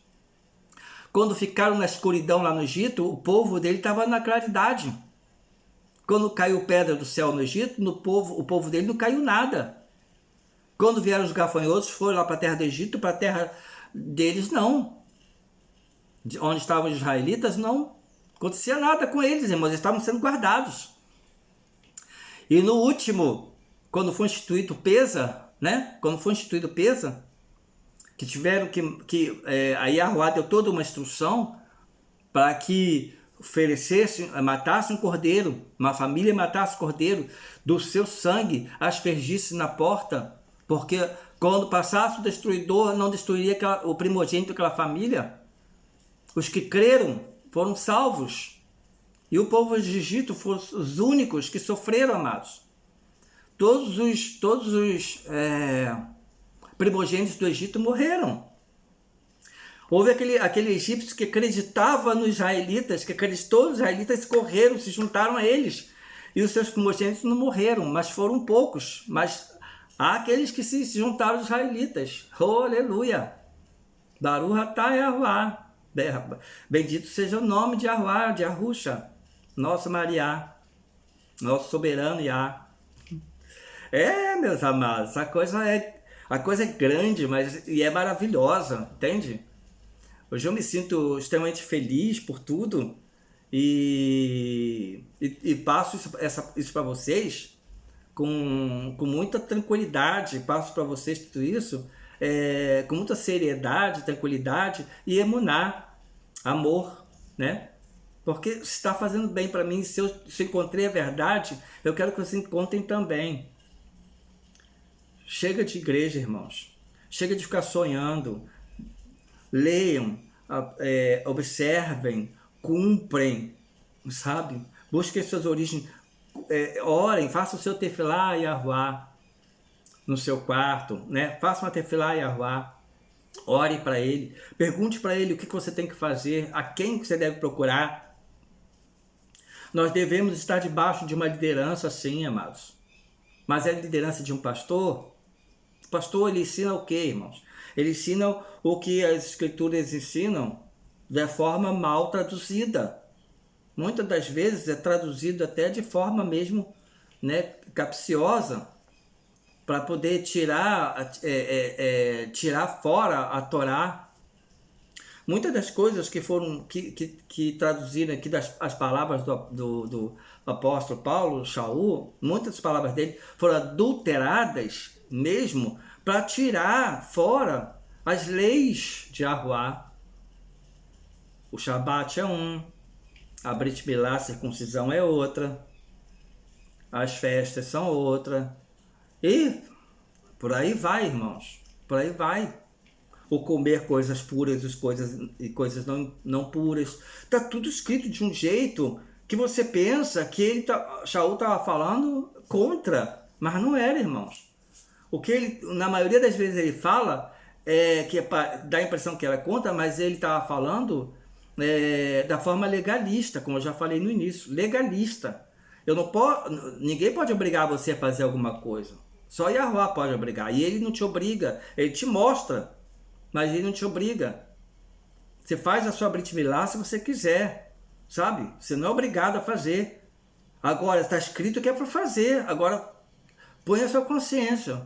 Quando ficaram na escuridão lá no Egito, o povo dele estava na claridade. Quando caiu pedra do céu no Egito, o povo dele não caiu nada. Quando vieram os gafanhotos, foram lá para a terra do Egito, para a terra deles, não. Onde estavam os israelitas, não acontecia nada com eles, irmãos, eles estavam sendo guardados. E no último, quando foi instituído Pesa, né? Quando foi instituído Pesa, que tiveram a Yahuwá deu toda uma instrução para que matasse um cordeiro, uma família matasse cordeiro, do seu sangue aspergisse na porta, porque quando passasse o destruidor, não destruiria o primogênito daquela família. Os que creram foram salvos. E o povo de Egito foram os únicos que sofreram, amados. Todos os primogênitos do Egito morreram. Houve aquele egípcio que acreditava nos israelitas, que acreditou nos israelitas, correram, se juntaram a eles. E os seus primogênitos não morreram, mas foram poucos. Mas há aqueles que se juntaram aos israelitas. Oh, aleluia! Baruch atah Yahuwá. Bendito seja o nome de Yahuwá, de Yahusha, nosso Mariá, nosso soberano Yah. Meus amados, a coisa é grande, e é maravilhosa, entende? Hoje eu me sinto extremamente feliz por tudo e passo isso para vocês com muita tranquilidade, passo para vocês tudo isso com muita seriedade, tranquilidade e emuná, amor, né? Porque está fazendo bem para mim. Se eu encontrei a verdade, eu quero que vocês encontrem também. Chega de igreja, irmãos. Chega de ficar sonhando. Leiam, observem, cumprem, sabe? Busquem suas origens, orem, façam o seu tefilá e Yahuwá no seu quarto, né? Faça uma tefilá e Yahuwá, ore para ele, pergunte para ele o que você tem que fazer, a quem você deve procurar. Nós devemos estar debaixo de uma liderança, sim, amados. Mas é a liderança de um pastor? O pastor, ele ensina o quê, irmãos? Ele ensina o que as escrituras ensinam de forma mal traduzida. Muitas das vezes é traduzido até de forma mesmo, né, capciosa, para poder tirar fora a Torá. Muitas das coisas que traduziram aqui as palavras do apóstolo Paulo, Shaul, muitas das palavras dele foram adulteradas mesmo para tirar fora as leis de Yahuwá. O Shabat é um, a Brit Milá, a circuncisão, é outra, as festas são outra, e por aí vai, irmãos. por aí vai. O comer coisas puras e coisas não puras. Está tudo escrito de um jeito que você pensa que Shaul estava falando contra, mas não era, irmãos. O que ele, na maioria das vezes ele fala, dá a impressão que era contra, mas ele estava falando da forma legalista, como eu já falei no início, legalista. Ninguém pode obrigar você a fazer alguma coisa. Só Yahuwah pode obrigar. E ele não te obriga, ele te mostra, mas ele não te obriga. Você faz a sua Brit Milá se você quiser, sabe? Você não é obrigado a fazer. Agora, está escrito que é para fazer. Agora, põe a sua consciência.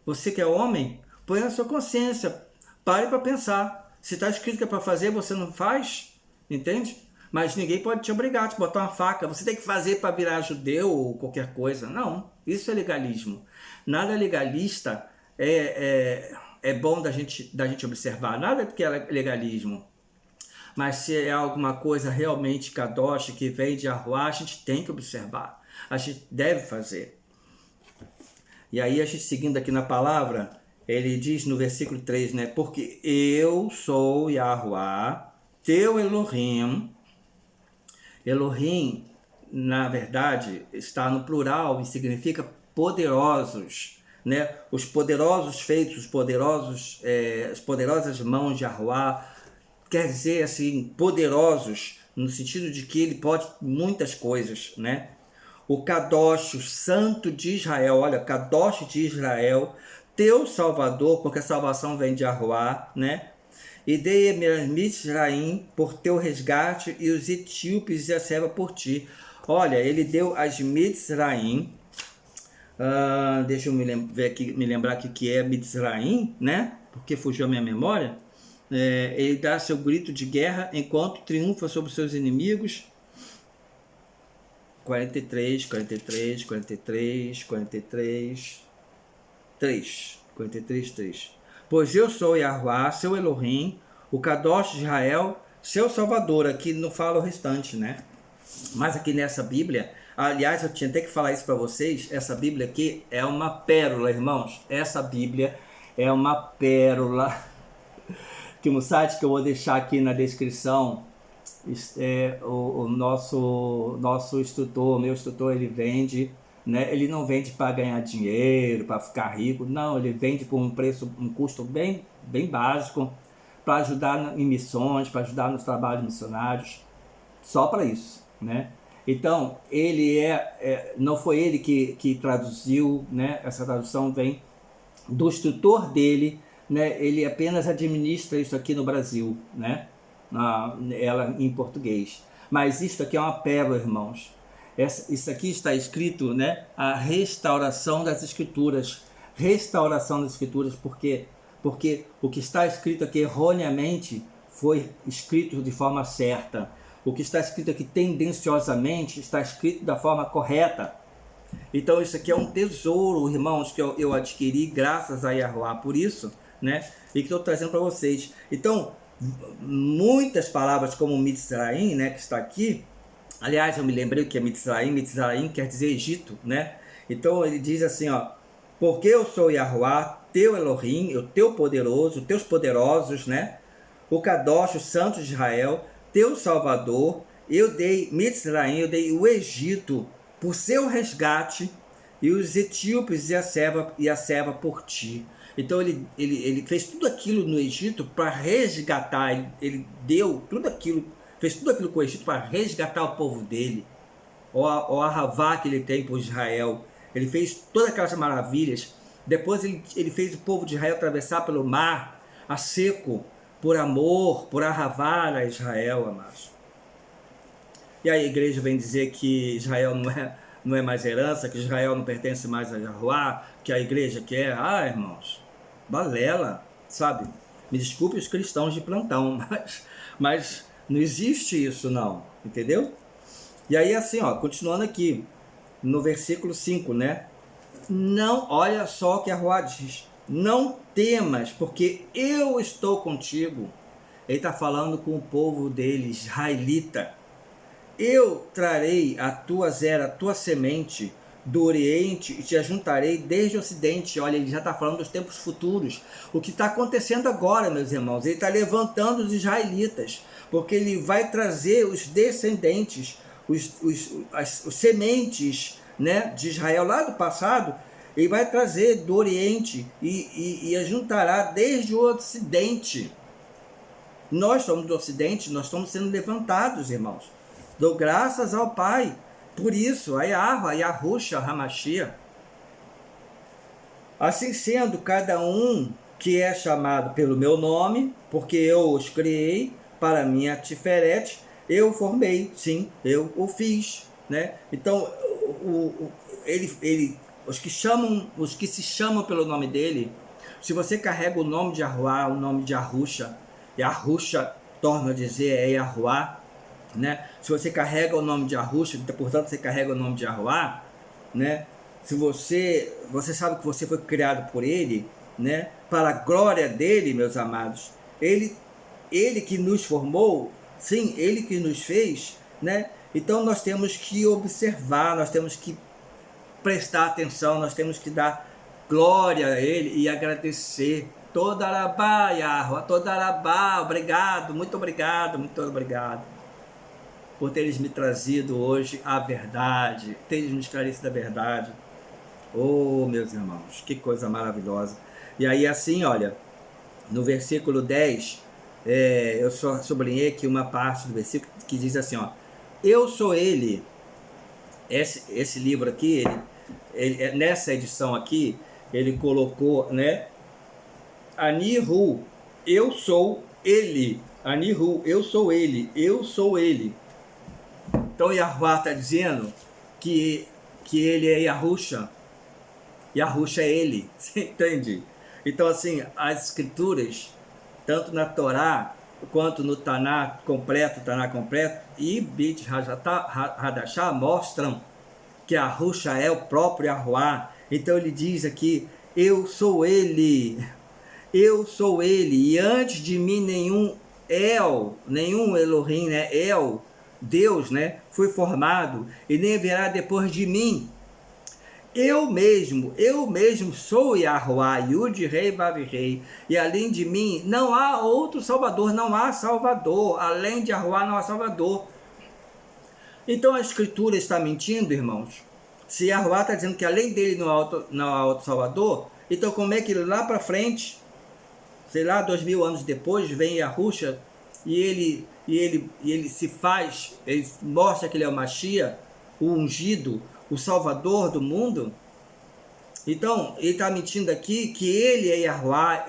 Você que é homem, põe a sua consciência. Pare para pensar. Se está escrito que é para fazer, você não faz, entende? Mas ninguém pode te obrigar a te botar uma faca. Você tem que fazer para virar judeu ou qualquer coisa. Não, isso é legalismo. Nada legalista é bom da gente observar. Nada que é legalismo. Mas se é alguma coisa realmente kadosh, que vem de Yahuwah, a gente tem que observar. A gente deve fazer. E aí a gente seguindo aqui na palavra, ele diz no versículo 3, né? Porque eu sou Yahuwah, teu Elohim. Elohim, na verdade, está no plural e significa poderosos, né? Os poderosos feitos, as poderosas mãos de Yahuwah, quer dizer assim, poderosos, no sentido de que ele pode muitas coisas, né? O Kadosh, o Santo de Israel, olha, Kadosh de Israel, teu Salvador, porque a salvação vem de Yahuwah, né? E dei Mitzraim por teu resgate e os etíopes e a serva por ti. Olha, ele deu as Mitzraim, deixa eu me lembrar aqui que é Mitzraim, né? Porque fugiu a minha memória. Ele dá seu grito de guerra enquanto triunfa sobre seus inimigos. 43, 3. 3. Pois eu sou Yahuwah, seu Elohim, o Kadosh de Israel, seu Salvador. Aqui não fala o restante, né? Mas aqui nessa Bíblia, aliás, eu tinha até que falar isso para vocês, essa Bíblia aqui é uma pérola, irmãos. Essa Bíblia é uma pérola. Que no site que eu vou deixar aqui na descrição, o nosso instrutor, meu instrutor, ele vende, né? Ele não vende para ganhar dinheiro, para ficar rico, não, ele vende por um custo bem básico, para ajudar em missões, para ajudar nos trabalhos missionários, só para isso, né? Então, ele não foi ele que traduziu, né? Essa tradução vem do instrutor dele, né? Ele apenas administra isso aqui no Brasil, né? Ela em português. Mas isso aqui é uma pérola, irmãos. Isso aqui está escrito, né? A restauração das Escrituras. Restauração das Escrituras, porque o que está escrito aqui erroneamente foi escrito de forma certa. O que está escrito aqui tendenciosamente está escrito da forma correta. Então isso aqui é um tesouro, irmãos, que eu adquiri graças a Yahuwah. Por isso, né? E que estou trazendo para vocês. Então, muitas palavras como Mitzraim, né, que está aqui. Aliás, eu me lembrei o que é Mitzraim. Mitzraim quer dizer Egito, né? Então ele diz assim, ó: porque eu sou Yahuwah, teu Elohim, o teu poderoso, teus poderosos, né? O Kadosh, o Santo de Israel, teu Salvador. Eu dei Mitzraim, eu dei o Egito por seu resgate e os etíopes e a serva por ti. Então ele fez tudo aquilo no Egito para resgatar, ele deu tudo aquilo, fez tudo aquilo com o Egito para resgatar o povo dele, o Ahavá que ele tem por Israel. Ele fez todas aquelas maravilhas. Depois ele fez o povo de Israel atravessar pelo mar a seco, por amor, por Ahavá a Israel, amados. E aí a igreja vem dizer que Israel não é mais herança, que Israel não pertence mais a Yahuwah, que a igreja quer. Irmãos, balela, sabe? Me desculpe os cristãos de plantão, mas não existe isso não, entendeu? E aí assim, ó, continuando aqui, no versículo 5, né? Não, olha só o que Yahuwah diz: não temas, porque eu estou contigo. Ele está falando com o povo dele, israelita. Eu trarei a tua semente do Oriente e te ajuntarei desde o Ocidente. Olha, ele já está falando dos tempos futuros. O que está acontecendo agora, meus irmãos, ele está levantando os israelitas, porque ele vai trazer os descendentes, os sementes, né, de Israel lá do passado. Ele vai trazer do Oriente e ajuntará desde o Ocidente. Nós somos do Ocidente, nós estamos sendo levantados, irmãos. Dou graças ao Pai. Por isso, a Yahushua HaMashiach. Assim sendo, cada um que é chamado pelo meu nome, porque eu os criei para minha Tiferet, eu formei, sim, eu o fiz, né? Então, os que se chamam pelo nome dele, se você carrega o nome de Yahuwah, o nome de Yahushua, torna a dizer, é Yahuwah, né? Se você carrega o nome de Yahushua, portanto você carrega o nome de Yahuwah, né? Se você sabe que você foi criado por ele, né? Para a glória dele, meus amados, ele que nos formou, sim, ele que nos fez, né? Então nós temos que observar, nós temos que prestar atenção, nós temos que dar glória a ele e agradecer. Todarabá, Yahuwah, Todarabá, obrigado, muito obrigado por teres me trazido hoje a verdade, teres me esclarecido a verdade. Oh, meus irmãos, que coisa maravilhosa. E aí assim, olha, no versículo 10, eu só sublinhei aqui uma parte do versículo que diz assim, ó, eu sou ele. Esse livro aqui, nessa edição aqui, ele colocou, né, Anihu, eu sou ele. Anihu, eu sou ele, eu sou ele. Então Yahuwah está dizendo que ele é Yahushua. Yahushua é ele, você entende? Então assim, as escrituras, tanto na Torá, quanto no Taná completo, e Brit Hadashah mostram que Yahushua é o próprio Yahuwah. Então ele diz aqui, eu sou ele, e antes de mim nenhum Elohim, né? Deus, né? Foi formado, e nem haverá depois de mim. Eu mesmo sou Yahuwah, Yud Rei Vav Rei, e além de mim não há outro Salvador, não há Salvador, além de Yahuwah não há Salvador. Então a Escritura está mentindo, irmãos? Se Yahuwah está dizendo que além dele não há outro Salvador, então como é que lá para frente, sei lá, 2000 anos depois, vem Yahushua e ele se faz, ele mostra que ele é o Mashiach, o ungido, o Salvador do mundo? Então, ele está mentindo aqui que ele é Yahuwah,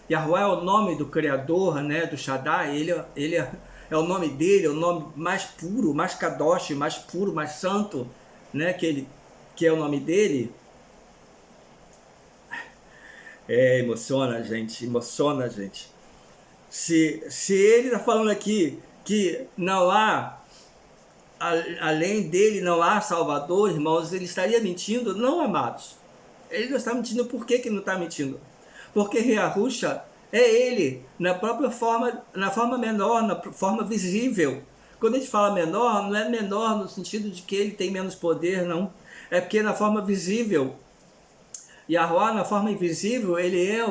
Yahuwah é o nome do Criador, né, do Shaddai, ele é o nome dele, é o nome mais puro, mais kadosh, mais puro, mais santo, né, que é o nome dele. Emociona a gente. Se ele está falando aqui que não há, além dele não há Salvador, irmãos, ele estaria mentindo? Não, amados. Ele não está mentindo. Por que não está mentindo? Porque Yahushua é ele, na própria forma, na forma menor, na forma visível. Quando a gente fala menor, não é menor no sentido de que ele tem menos poder, não. É porque na forma visível, Yahuwah, na forma invisível, ele é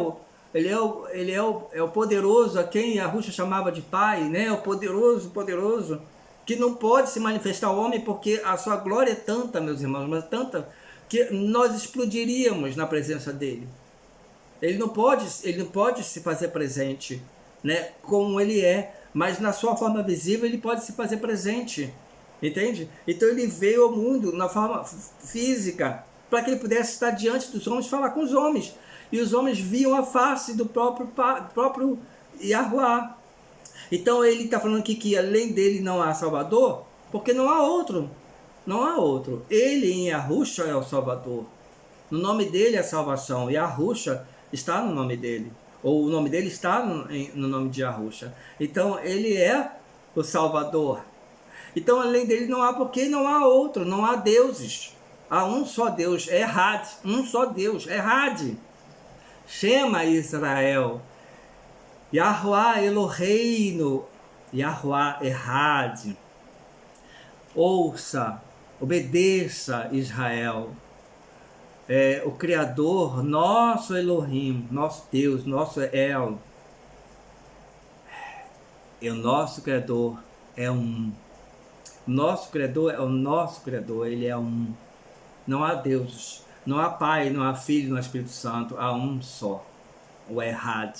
o poderoso, a quem Yahushua chamava de pai, né? O poderoso, que não pode se manifestar ao homem, porque a sua glória é tanta, meus irmãos, mas tanta, que nós explodiríamos na presença dele. Ele não pode se fazer presente, né, como ele é, mas na sua forma visível ele pode se fazer presente, entende? Então ele veio ao mundo na forma física, para que ele pudesse estar diante dos homens, falar com os homens, e os homens viam a face do próprio Yahuwah. Então ele está falando aqui que além dele não há Salvador, porque não há outro. Ele em Yahushua é o Salvador. No nome dele é a salvação. Yahushua está no nome dele. Ou o nome dele está no nome de Yahushua. Então ele é o Salvador. Então além dele não há, porque não há outro, não há deuses. Há um só Deus, Errad. Um só Deus, Errad. Shema Israel. Yahuwah Eloheinu. Yahuwah Errad. Ouça, Obedeça, Israel. O Criador, nosso Elohim, nosso Deus, nosso El, o nosso Criador é um. Nosso Criador é o nosso Criador, ele é um. Não há deuses, não há Pai, não há Filho, não há Espírito Santo, há um só, o Errad,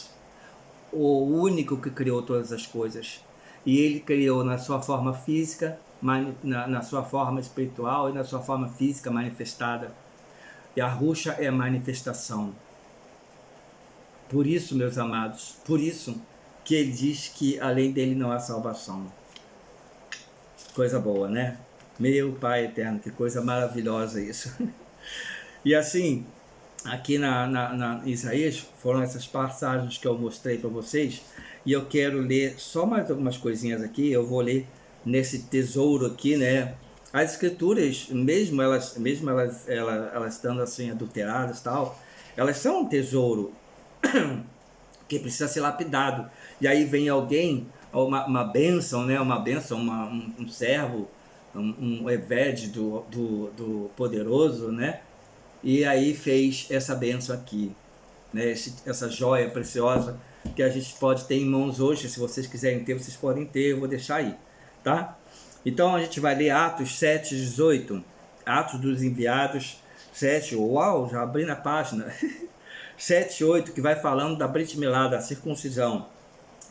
o único que criou todas as coisas. E ele criou na sua forma física, na sua forma espiritual e na sua forma física manifestada. E a Ruxa é a manifestação. Por isso, meus amados, por isso que ele diz que além dele não há salvação. Coisa boa, né? Meu Pai eterno, que coisa maravilhosa isso. E assim, aqui na Isaías, foram essas passagens que eu mostrei para vocês, e eu quero ler só mais algumas coisinhas aqui. Eu vou ler nesse tesouro aqui, né? As escrituras, mesmo elas estando assim adulteradas e tal, elas são um tesouro que precisa ser lapidado. E aí vem alguém, uma bênção, né? Uma bênção, um servo, um Eved do poderoso, né? E aí fez essa bênção aqui, né? Essa joia preciosa que a gente pode ter em mãos hoje. Se vocês quiserem ter, vocês podem ter, eu vou deixar aí, tá? Então a gente vai ler Atos 7:18, Atos dos Enviados 7, uau, já abri na página, 7:8, que vai falando da Brit Milá, da circuncisão,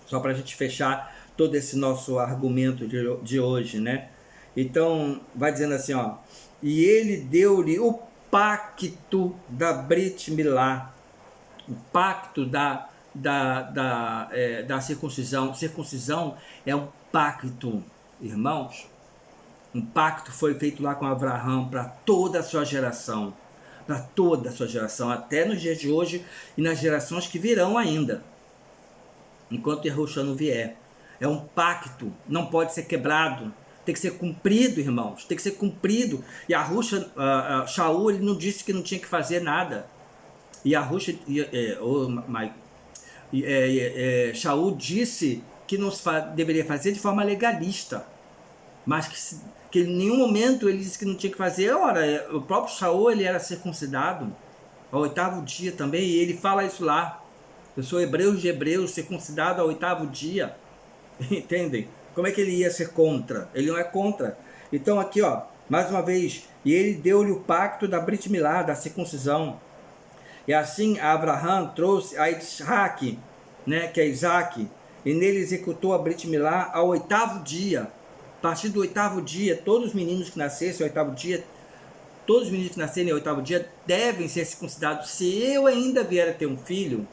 só para a gente fechar todo esse nosso argumento de hoje, né? Então vai dizendo assim, ó, e ele deu-lhe o pacto da Brit Milá, o pacto da circuncisão. Circuncisão é um pacto, irmãos. Um pacto foi feito lá com Abraão para toda a sua geração. Para toda a sua geração, até nos dias de hoje e nas gerações que virão ainda, enquanto Yahushua não vier. É um pacto, não pode ser quebrado, tem que ser cumprido, irmãos, tem que ser cumprido. E Shaul, ele não disse que não tinha que fazer nada. E Shaul disse que não deveria fazer de forma legalista, mas que em nenhum momento ele disse que não tinha que fazer. Ora, o próprio Shaul, ele era circuncidado ao 8º dia também, e ele fala isso lá. Eu sou hebreus de hebreus, circuncidado ao 8º dia. Entendem? Como é que ele ia ser contra? Ele não é contra. Então aqui, ó, mais uma vez, e ele deu-lhe o pacto da Brit Milá, da circuncisão. E assim Abraão trouxe a Isaac, né, que é Isaac, e nele executou a Brit Milá ao 8º dia. A partir do 8º dia, todos os meninos que nascessem ao 8º dia, todos os meninos que nascerem ao 8º dia devem ser circuncidados. Se eu ainda vier a ter um filho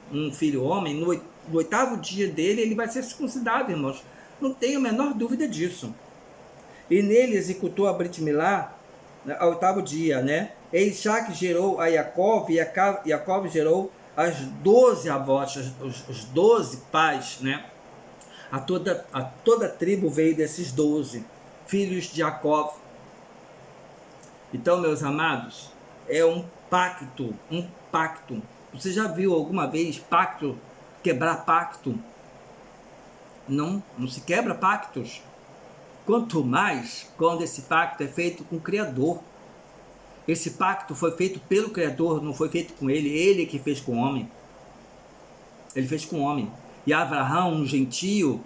homem, no 8º dia dele, ele vai ser circuncidado, irmãos. Não tenho a menor dúvida disso. E nele executou a Brit Milá ao 8º dia, né? E Isaac gerou a Jacó, e Jacó gerou as 12 avós, os 12 pais, né? A toda a tribo veio desses 12 filhos de Jacó. Então, meus amados, é um pacto, um pacto. Você já viu alguma vez pacto, quebrar pacto? Não se quebra pactos. Quanto mais quando esse pacto é feito com o Criador. Esse pacto foi feito pelo Criador, não foi feito com ele. Ele que fez com o homem. Ele fez com o homem. E Abraão, um gentio,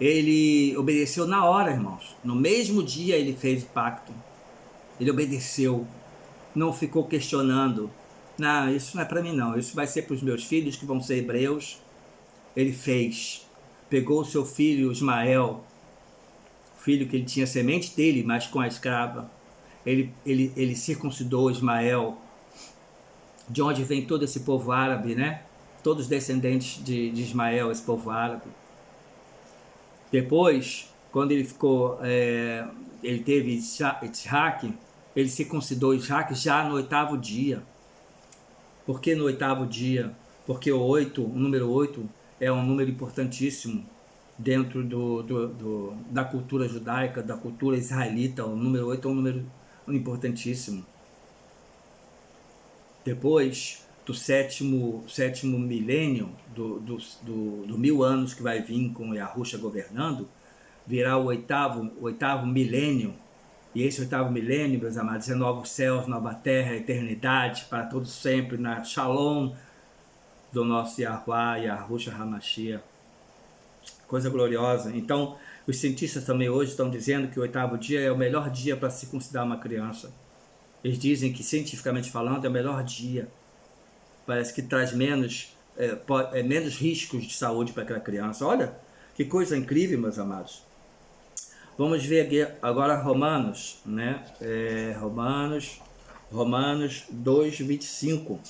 ele obedeceu na hora, irmãos. No mesmo dia ele fez o pacto. Ele obedeceu. Não ficou questionando. Não, isso não é para mim não. Isso vai ser para os meus filhos que vão ser hebreus. Ele fez. Pegou o seu filho Ismael, filho que ele tinha semente dele, mas com a escrava. Ele circuncidou Ismael, de onde vem todo esse povo árabe, né? Todos descendentes de Ismael, esse povo árabe. Depois, quando ele ele teve Isaac, ele circuncidou Isaac já no 8º dia. Por que no 8º dia? Porque o número 8, é um número importantíssimo dentro da cultura judaica, da cultura israelita. O número 8 é um número importantíssimo. Depois do sétimo milênio, do 1000 anos que vai vir com Yahushua governando, virá o oitavo milênio, E esse oitavo milênio, meus amados, é novos céus, nova terra, eternidade, para todos sempre, na Shalom do nosso Yahuwah, Yahushua HaMashiach. Coisa gloriosa. Então, os cientistas também hoje estão dizendo que o oitavo dia é o melhor dia para circuncidar uma criança. Eles dizem que, cientificamente falando, é o melhor dia. Parece que traz menos riscos de saúde para aquela criança. Olha, que coisa incrível, meus amados. Vamos ver aqui agora Romanos, né? Romanos 2, 25.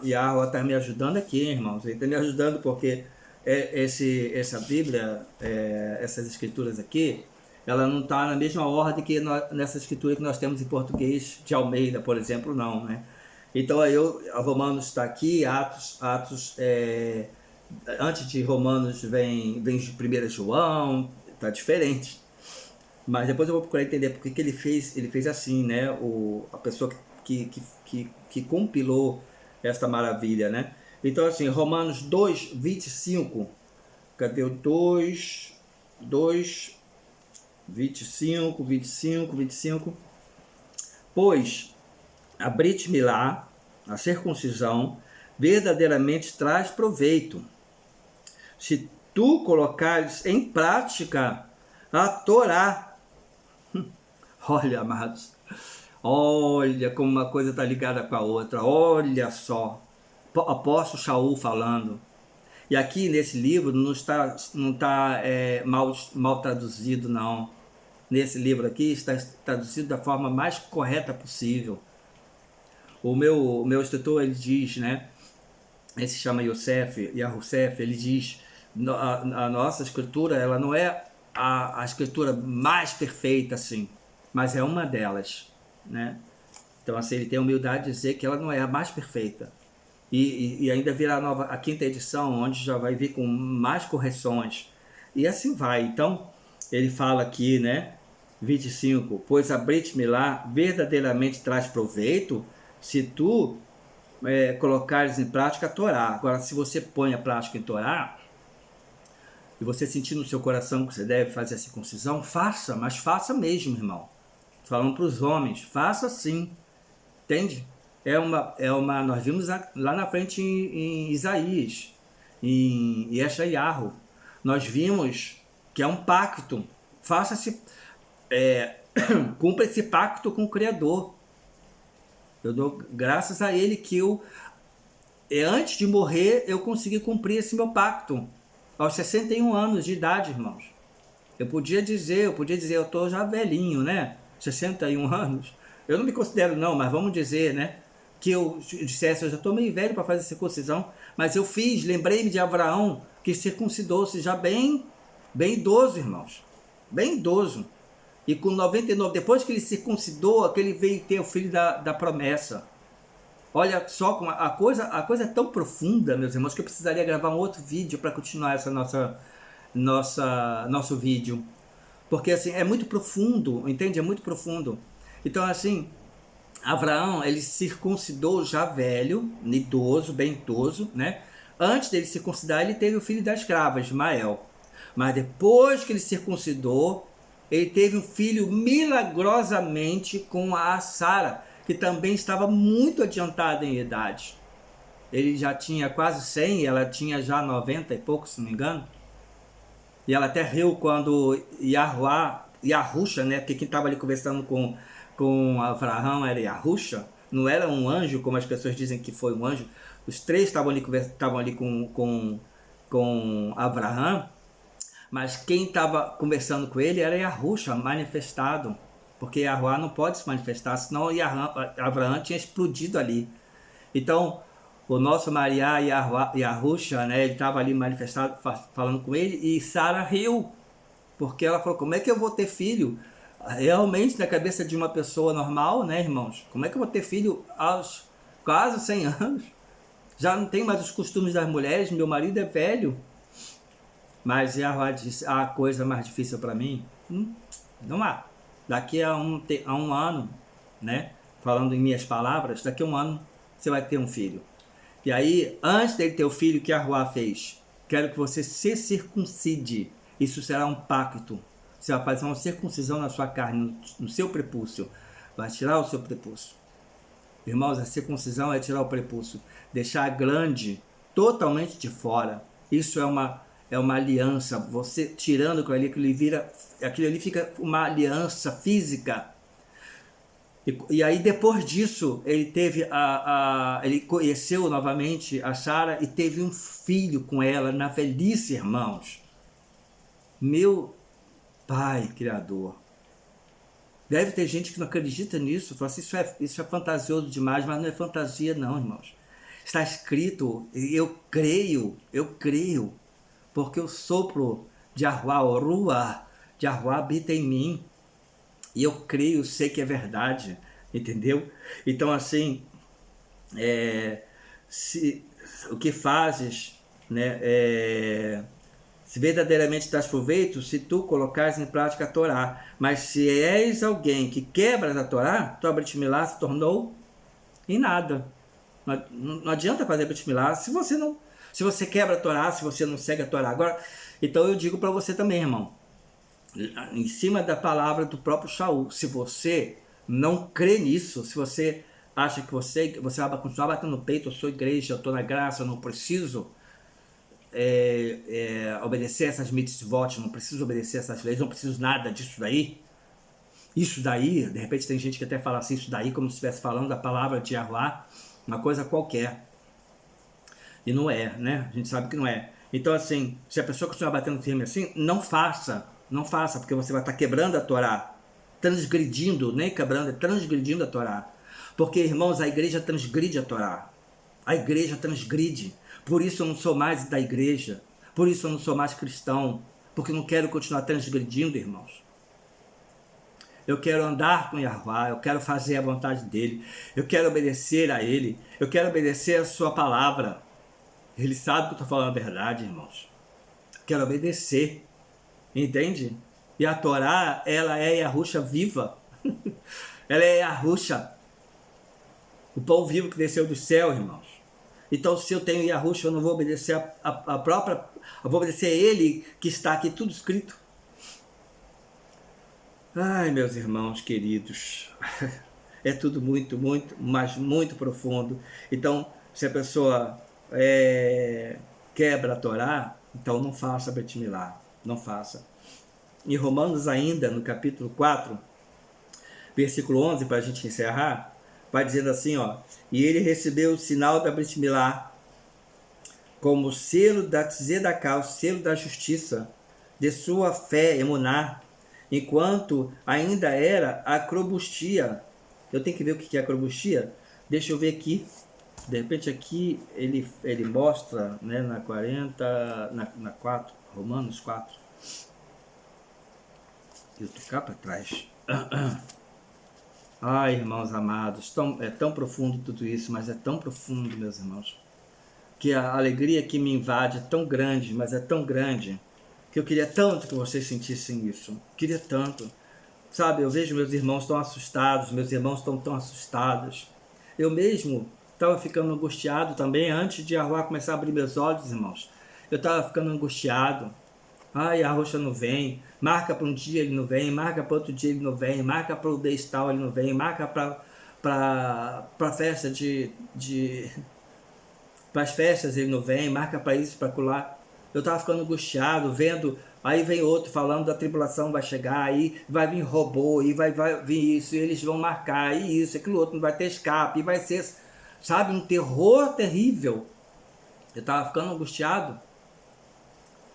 Yahweh está me ajudando aqui, irmãos. Ele está me ajudando porque essa Bíblia, essas escrituras aqui, ela não está na mesma ordem que nessa escritura que nós temos em português de Almeida, por exemplo, não, né? Então, Romanos está aqui, Atos antes de Romanos vem 1 João, está diferente. Mas depois eu vou procurar entender porque que ele fez assim, né? A pessoa que compilou esta maravilha, né? Então, assim, Romanos 2, 25. Cadê o 2, 25. Pois a Brit Milá, a circuncisão, verdadeiramente traz proveito, se tu colocares em prática a Torá. Olha, amados, olha como uma coisa está ligada com a outra, olha só, apóstolo Shaul falando. E aqui nesse livro não está mal traduzido, não. Nesse livro aqui está traduzido da forma mais correta possível. O meu instrutor, ele diz, né? Ele se chama Yahusef, ele diz, a nossa escritura, ela não é a escritura mais perfeita, assim, mas é uma delas, né? Então, assim, ele tem a humildade de dizer que ela não é a mais perfeita. E ainda virá a quinta edição, onde já vai vir com mais correções. E assim vai. Então, ele fala aqui, né? 25. Pois a Brit Milá verdadeiramente traz proveito se tu colocares em prática a Torá. Agora, se você põe a prática em Torá, e você sentir no seu coração que você deve fazer a circuncisão, faça, mas faça mesmo, irmão. Falando para os homens, faça sim. Entende? Nós vimos lá na frente em Isaías, em Yeshayahu, nós vimos que é um pacto. Faça-se, cumpra esse pacto com o Criador. Eu dou graças a Ele que antes de morrer, eu consegui cumprir esse meu pacto. Aos 61 anos de idade, irmãos. Eu podia dizer, eu estou já velhinho, né? 61 anos. Eu não me considero não, mas vamos dizer, né? Que eu dissesse, eu já estou meio velho para fazer circuncisão, mas eu fiz, lembrei-me de Abraão, que circuncidou-se já bem idoso, irmãos. Bem idoso. E com 99, depois que ele circuncidou, que ele veio ter o filho da promessa. Olha só como a coisa é tão profunda, meus irmãos, que eu precisaria gravar um outro vídeo para continuar essa nosso vídeo. Porque assim, é muito profundo, entende? É muito profundo. Então assim, Abraão, ele circuncidou já velho, idoso, bem idoso, né? Antes dele circuncidar, ele teve o filho da escrava, Ismael. Mas depois que ele circuncidou, ele teve um filho milagrosamente com a Sara, que também estava muito adiantada em idade. Ele já tinha quase 100 e ela tinha já 90 e pouco, se não me engano. E ela até riu quando Yahusha, né? Porque quem estava ali conversando com Abraão era Yahusha, não era um anjo, como as pessoas dizem que foi um anjo. Os três estavam ali com Abraão, mas quem estava conversando com ele era Yahusha, manifestado, porque Yahuwah não pode se manifestar, senão Abraão tinha explodido ali. Então, o nosso Maria Yahusha, né, ele estava ali manifestado, falando com ele, e Sara riu, porque ela falou, como é que eu vou ter filho? Realmente, na cabeça de uma pessoa normal, né, irmãos? Como é que eu vou ter filho aos quase 100 anos? Já não tem mais os costumes das mulheres, meu marido é velho. Mas Yahweh disse, a coisa mais difícil para mim, não há. Daqui a um ano, né, falando em minhas palavras, daqui a um ano você vai ter um filho. E aí, antes dele ter o filho, que Yahweh fez? Quero que você se circuncide. Isso será um pacto. Você vai fazer uma circuncisão na sua carne, no seu prepúcio. Vai tirar o seu prepúcio. Irmãos, a circuncisão é tirar o prepúcio, deixar a glande totalmente de fora. Isso é uma aliança. Você tirando aquilo ali fica uma aliança física. E aí depois disso ele teve ele conheceu novamente a Sara e teve um filho com ela na velhice, irmãos. Meu Pai Criador. Deve ter gente que não acredita nisso, fala assim, isso é fantasioso demais, mas não é fantasia não, irmãos. Está escrito, eu creio, porque o sopro de Yahuwah, o Ruah de Yahuwah habita em mim. E eu creio, sei que é verdade, entendeu? Então assim, o que fazes, né, se verdadeiramente traz proveito, se tu colocares em prática a Torá. Mas se és alguém que quebras a Torá, tua Brit Milá se tornou em nada. Não adianta fazer Brit Milá se você quebra a Torá, se você não segue a Torá. Agora, então eu digo para você também, irmão, em cima da palavra do próprio Shaul, se você não crê nisso, se você acha que você vai continuar batendo no peito, eu sou igreja, eu estou na graça, eu não preciso obedecer essas mitzvot, não preciso obedecer essas leis, não preciso nada disso daí. Isso daí, de repente tem gente que até fala assim, isso daí como se estivesse falando da palavra de Yahuwah, uma coisa qualquer. E não é, né? A gente sabe que não é. Então assim, se a pessoa continuar batendo firme assim, não faça, porque você vai estar quebrando a Torá, transgredindo, nem quebrando, transgredindo a Torá. Porque, irmãos, a igreja transgride a Torá. A igreja transgride. Por isso eu não sou mais da igreja. Por isso eu não sou mais cristão. Porque eu não quero continuar transgredindo, irmãos. Eu quero andar com Yahuwah. Eu quero fazer a vontade dele. Eu quero obedecer a ele. Eu quero obedecer a sua palavra. Ele sabe que eu estou falando a verdade, irmãos. Eu quero obedecer. Entende? E a Torá, ela é Yahushua viva. Ela é Yahushua. O pão vivo que desceu do céu, irmãos. Então, se eu tenho Yahushua, eu não vou obedecer a própria... Eu vou obedecer a ele, que está aqui tudo escrito. Ai, meus irmãos queridos. É tudo muito, mas muito profundo. Então, se a pessoa quebra a Torá, então não faça Brit Milá. Não faça. Em Romanos ainda, no capítulo 4, versículo 11, para a gente encerrar, vai dizendo assim, ó, e ele recebeu o sinal da Brit Milá como selo da Tzedakah, o selo da justiça, de sua fé, emuná, enquanto ainda era acrobustia. Eu tenho que ver o que é acrobustia? Deixa eu ver aqui. De repente aqui ele mostra, né, na 40, na 4, Romanos 4. Eu tô cá para trás. Ai, irmãos amados, é tão profundo tudo isso, mas é tão profundo, meus irmãos, que a alegria que me invade é tão grande, mas é tão grande, que eu queria tanto que vocês sentissem isso. Queria tanto. Sabe, eu vejo meus irmãos tão assustados, meus irmãos estão tão assustados. Eu mesmo estava ficando angustiado também, antes de Yahuwah começar a abrir meus olhos, irmãos. Eu estava ficando angustiado. Ai, Yahushua não vem, marca para um dia ele não vem, marca para outro dia ele não vem, marca para o mês tal ele não vem, marca para festa para as festas ele não vem, marca para isso, para acolá. Eu estava ficando angustiado, vendo, aí vem outro falando da tribulação vai chegar, aí vai vir robô, e vai vir isso, e eles vão marcar, e isso, aquilo outro, não vai ter escape, e vai ser, sabe, um terror terrível. Eu estava ficando angustiado.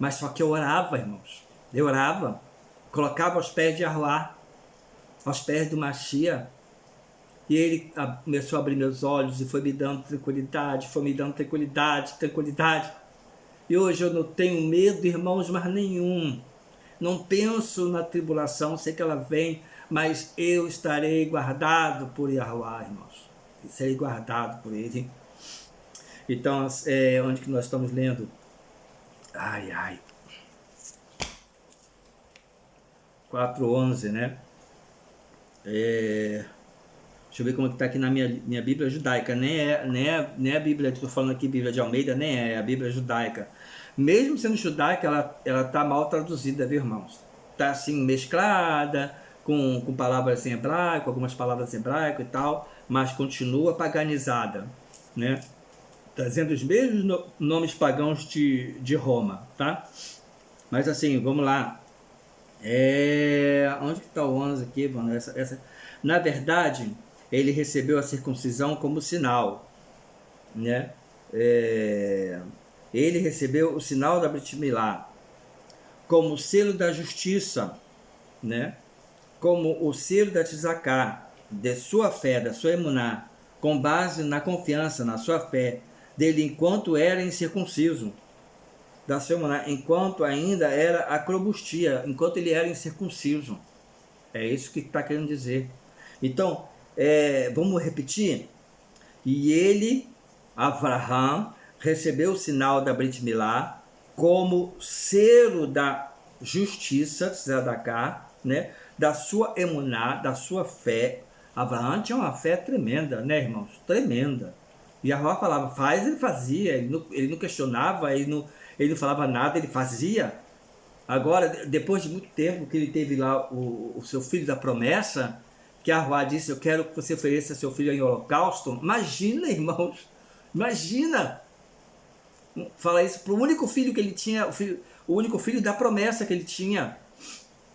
Mas só que eu orava, irmãos. Eu orava. Colocava aos pés de Yahuwah, aos pés do Mashiach. E ele começou a abrir meus olhos e foi me dando tranquilidade, tranquilidade. E hoje eu não tenho medo, irmãos, mas nenhum. Não penso na tribulação, sei que ela vem, mas eu estarei guardado por Yahuwah, irmãos. Serei guardado por ele. Então, onde que nós estamos lendo? Ai. 4:11, né? Deixa eu ver como está aqui na minha Bíblia judaica. Nem é a Bíblia, estou falando aqui, Bíblia de Almeida, nem é a Bíblia judaica. Mesmo sendo judaica, ela está mal traduzida, viu, irmãos? tá assim mesclada com palavras em hebraico, algumas palavras em hebraico e tal, mas continua paganizada, né? Trazendo os mesmos nomes pagãos de Roma, tá? Mas assim, vamos lá. Onde que está o 11 aqui, mano? Na verdade, ele recebeu a circuncisão como sinal, né? Ele recebeu o sinal da Brit Milá como selo da justiça, né? Como o selo da Tzaká, de sua fé, da sua emuná, com base na confiança, na sua fé, dele enquanto era incircunciso, da sua emuná, enquanto ainda era acrobustia, enquanto ele era incircunciso. É isso que está querendo dizer. Então, vamos repetir? E ele, Avraham, recebeu o sinal da Brit Milá como selo da justiça, Tzedakah, né? Da sua emuná, da sua fé. Avraham tinha uma fé tremenda, né, irmãos? Tremenda. E Yahweh falava, faz, ele fazia, ele não questionava, ele não falava nada, ele fazia. Agora, depois de muito tempo que ele teve lá o seu filho da promessa, que Yahweh disse, eu quero que você ofereça seu filho em holocausto. Imagina, irmãos, imagina falar isso para o único filho que ele tinha, o único filho da promessa que ele tinha.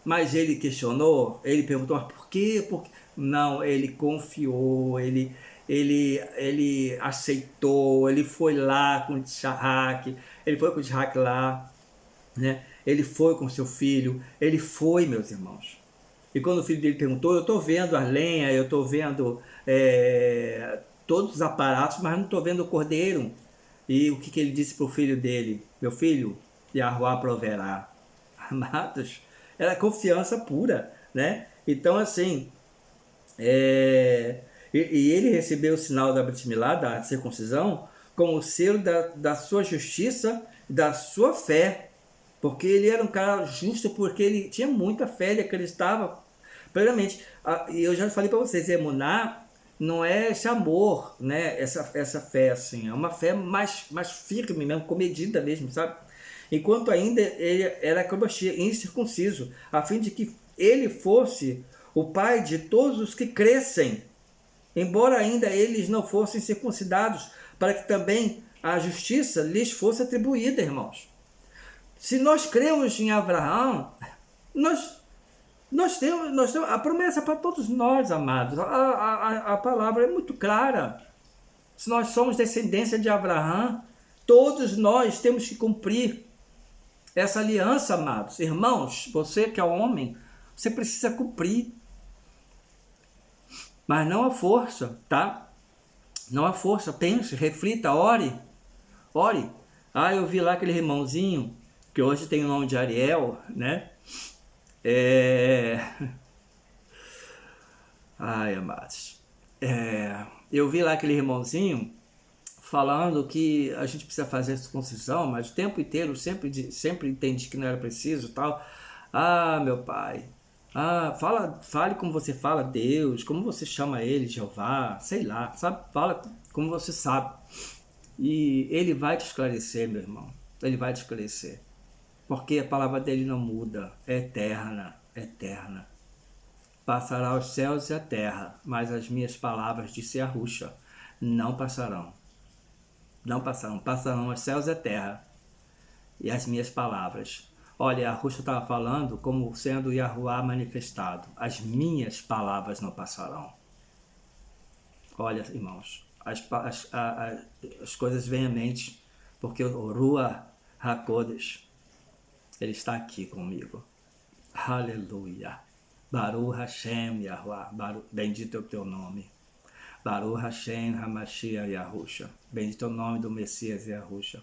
Mas ele questionou, ele perguntou, mas por quê? Não, ele confiou, ele aceitou, ele foi lá com o Isaac, ele foi com o Isaac lá, né? Ele foi com seu filho, ele foi, meus irmãos. E quando o filho dele perguntou, eu estou vendo a lenha, eu estou vendo todos os aparatos, mas não estou vendo o cordeiro. E o que ele disse para o filho dele? Meu filho, Yahweh proverá. Amados, era confiança pura, né? Então, assim, e ele recebeu o sinal da Brit Milá, da circuncisão, como selo da sua justiça, da sua fé, porque ele era um cara justo, porque ele tinha muita fé, ele acreditava plenamente. E eu já falei para vocês, emuná não é esse amor, né? Essa fé, assim, é uma fé mais firme mesmo, comedida mesmo, sabe? Enquanto ainda ele era incircunciso, a fim de que ele fosse o pai de todos os que crescem, embora ainda eles não fossem circuncidados, para que também a justiça lhes fosse atribuída, irmãos. Se nós cremos em Abraão, nós temos a promessa para todos nós, amados. A palavra é muito clara. Se nós somos descendência de Abraão, todos nós temos que cumprir essa aliança, amados. Irmãos, você que é homem, você precisa cumprir. Mas não a força, tá? Não a força. Pense, reflita, ore. Ore. Eu vi lá aquele irmãozinho, que hoje tem o nome de Ariel, né? Ai, amados. Eu vi lá aquele irmãozinho falando que a gente precisa fazer essa circuncisão, mas o tempo inteiro sempre entendi que não era preciso, tal. Meu pai. Fale como você fala Deus, como você chama ele, Jeová, sei lá, sabe? Fala como você sabe. E ele vai te esclarecer, meu irmão. Ele vai te esclarecer. Porque a palavra dele não muda, é eterna, eterna. Passará os céus e a terra, mas as minhas palavras, disse Yahushua, não passarão. Não passarão, passarão os céus e a terra, e as minhas palavras. Olha, Yahushua estava falando como sendo Yahuwah manifestado. As minhas palavras não passarão. Olha, irmãos, as coisas vêm à mente, porque o Ruach HaKodesh, ele está aqui comigo. Aleluia. Baruch Hashem Yahuwah. Bendito é o teu nome. Baruch Hashem Hamashiach Yahushua. Bendito é o nome do Messias Yahushua.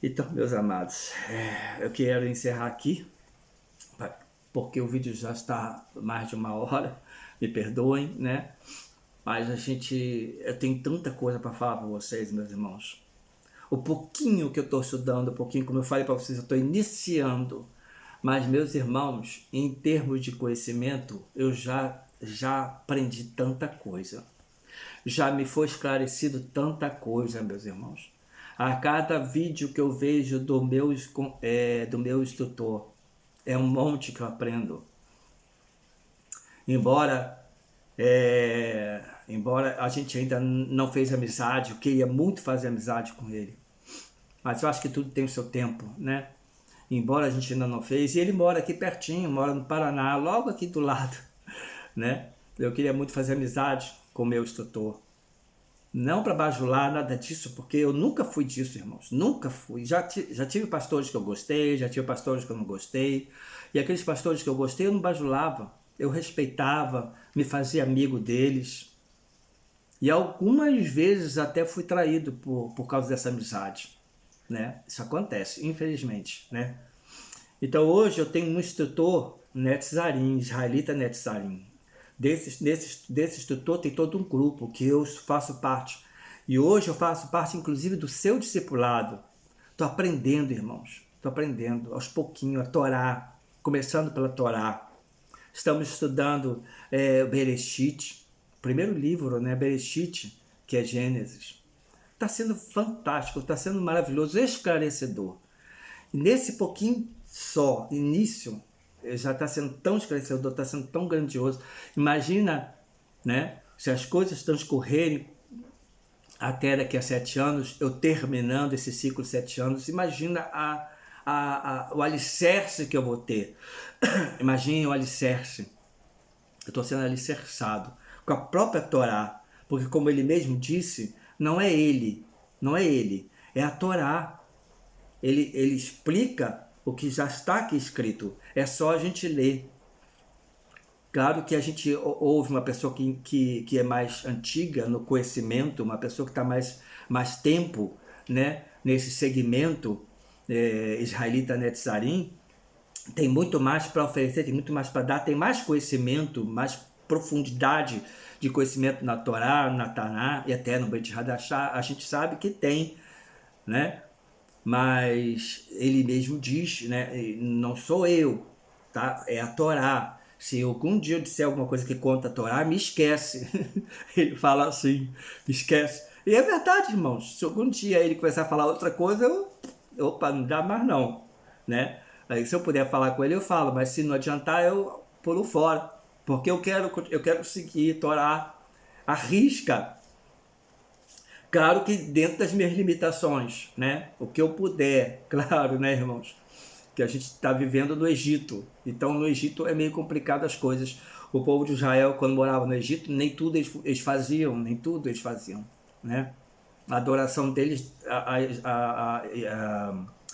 Então, meus amados, eu quero encerrar aqui, porque o vídeo já está mais de 1 hora. Me perdoem, né? Mas eu tenho tanta coisa para falar para vocês, meus irmãos. O pouquinho que eu estou estudando, como eu falei para vocês, eu estou iniciando. Mas, meus irmãos, em termos de conhecimento, eu já aprendi tanta coisa. Já me foi esclarecido tanta coisa, meus irmãos. A cada vídeo que eu vejo do meu instrutor, é um monte que eu aprendo. Embora a gente ainda não fez amizade, eu queria muito fazer amizade com ele. Mas eu acho que tudo tem o seu tempo, né? Embora a gente ainda não fez. E ele mora aqui pertinho, mora no Paraná, logo aqui do lado, né? Eu queria muito fazer amizade com o meu instrutor. Não para bajular, nada disso, porque eu nunca fui disso, irmãos. Nunca fui. Já tive pastores que eu gostei, já tive pastores que eu não gostei. E aqueles pastores que eu gostei, eu não bajulava. Eu respeitava, me fazia amigo deles. E algumas vezes até fui traído por causa dessa amizade, né? Isso acontece, infelizmente, né? Então hoje eu tenho um instrutor, Netzarim, israelita Netzarim. Desse instrutor tem todo um grupo que eu faço parte. E hoje eu faço parte, inclusive, do seu discipulado. Estou aprendendo, irmãos. Estou aprendendo aos pouquinhos a Torá, começando pela Torá. Estamos estudando o Bereshit, o primeiro livro, né? Bereshit, que é Gênesis. Está sendo fantástico, está sendo maravilhoso, esclarecedor. E nesse pouquinho só, início, já está sendo tão esclarecedor, está sendo tão grandioso. Imagina, né, se as coisas transcorrerem até daqui a 7 anos, eu terminando esse ciclo de 7 anos, imagina o alicerce que eu vou ter. Imagine o alicerce. Eu estou sendo alicerçado com a própria Torá, porque como ele mesmo disse, não é ele, é a Torá. Ele explica o que já está aqui escrito, é só a gente ler. Claro que a gente ouve uma pessoa que é mais antiga no conhecimento, uma pessoa que está mais tempo, né, nesse segmento israelita Netzarim, tem muito mais para oferecer, tem muito mais para dar, tem mais conhecimento, mais profundidade de conhecimento na Torá, na Taná e até no Beit Hadashah, a gente sabe que tem, né? Mas ele mesmo diz, né? Não sou eu, tá? É a Torá. Se algum dia eu disser alguma coisa que conta a Torá, me esquece. Ele fala assim, me esquece. E é verdade, irmãos. Se algum dia ele começar a falar outra coisa, opa, não dá mais não, né? Aí, se eu puder falar com ele, eu falo, mas se não adiantar, eu pulo fora. Porque eu quero seguir Torá à risca. Claro que dentro das minhas limitações, né? O que eu puder, claro, né, irmãos? Que a gente está vivendo no Egito. Então, no Egito é meio complicado as coisas. O povo de Israel, quando morava no Egito, nem tudo eles faziam, né? A adoração deles, a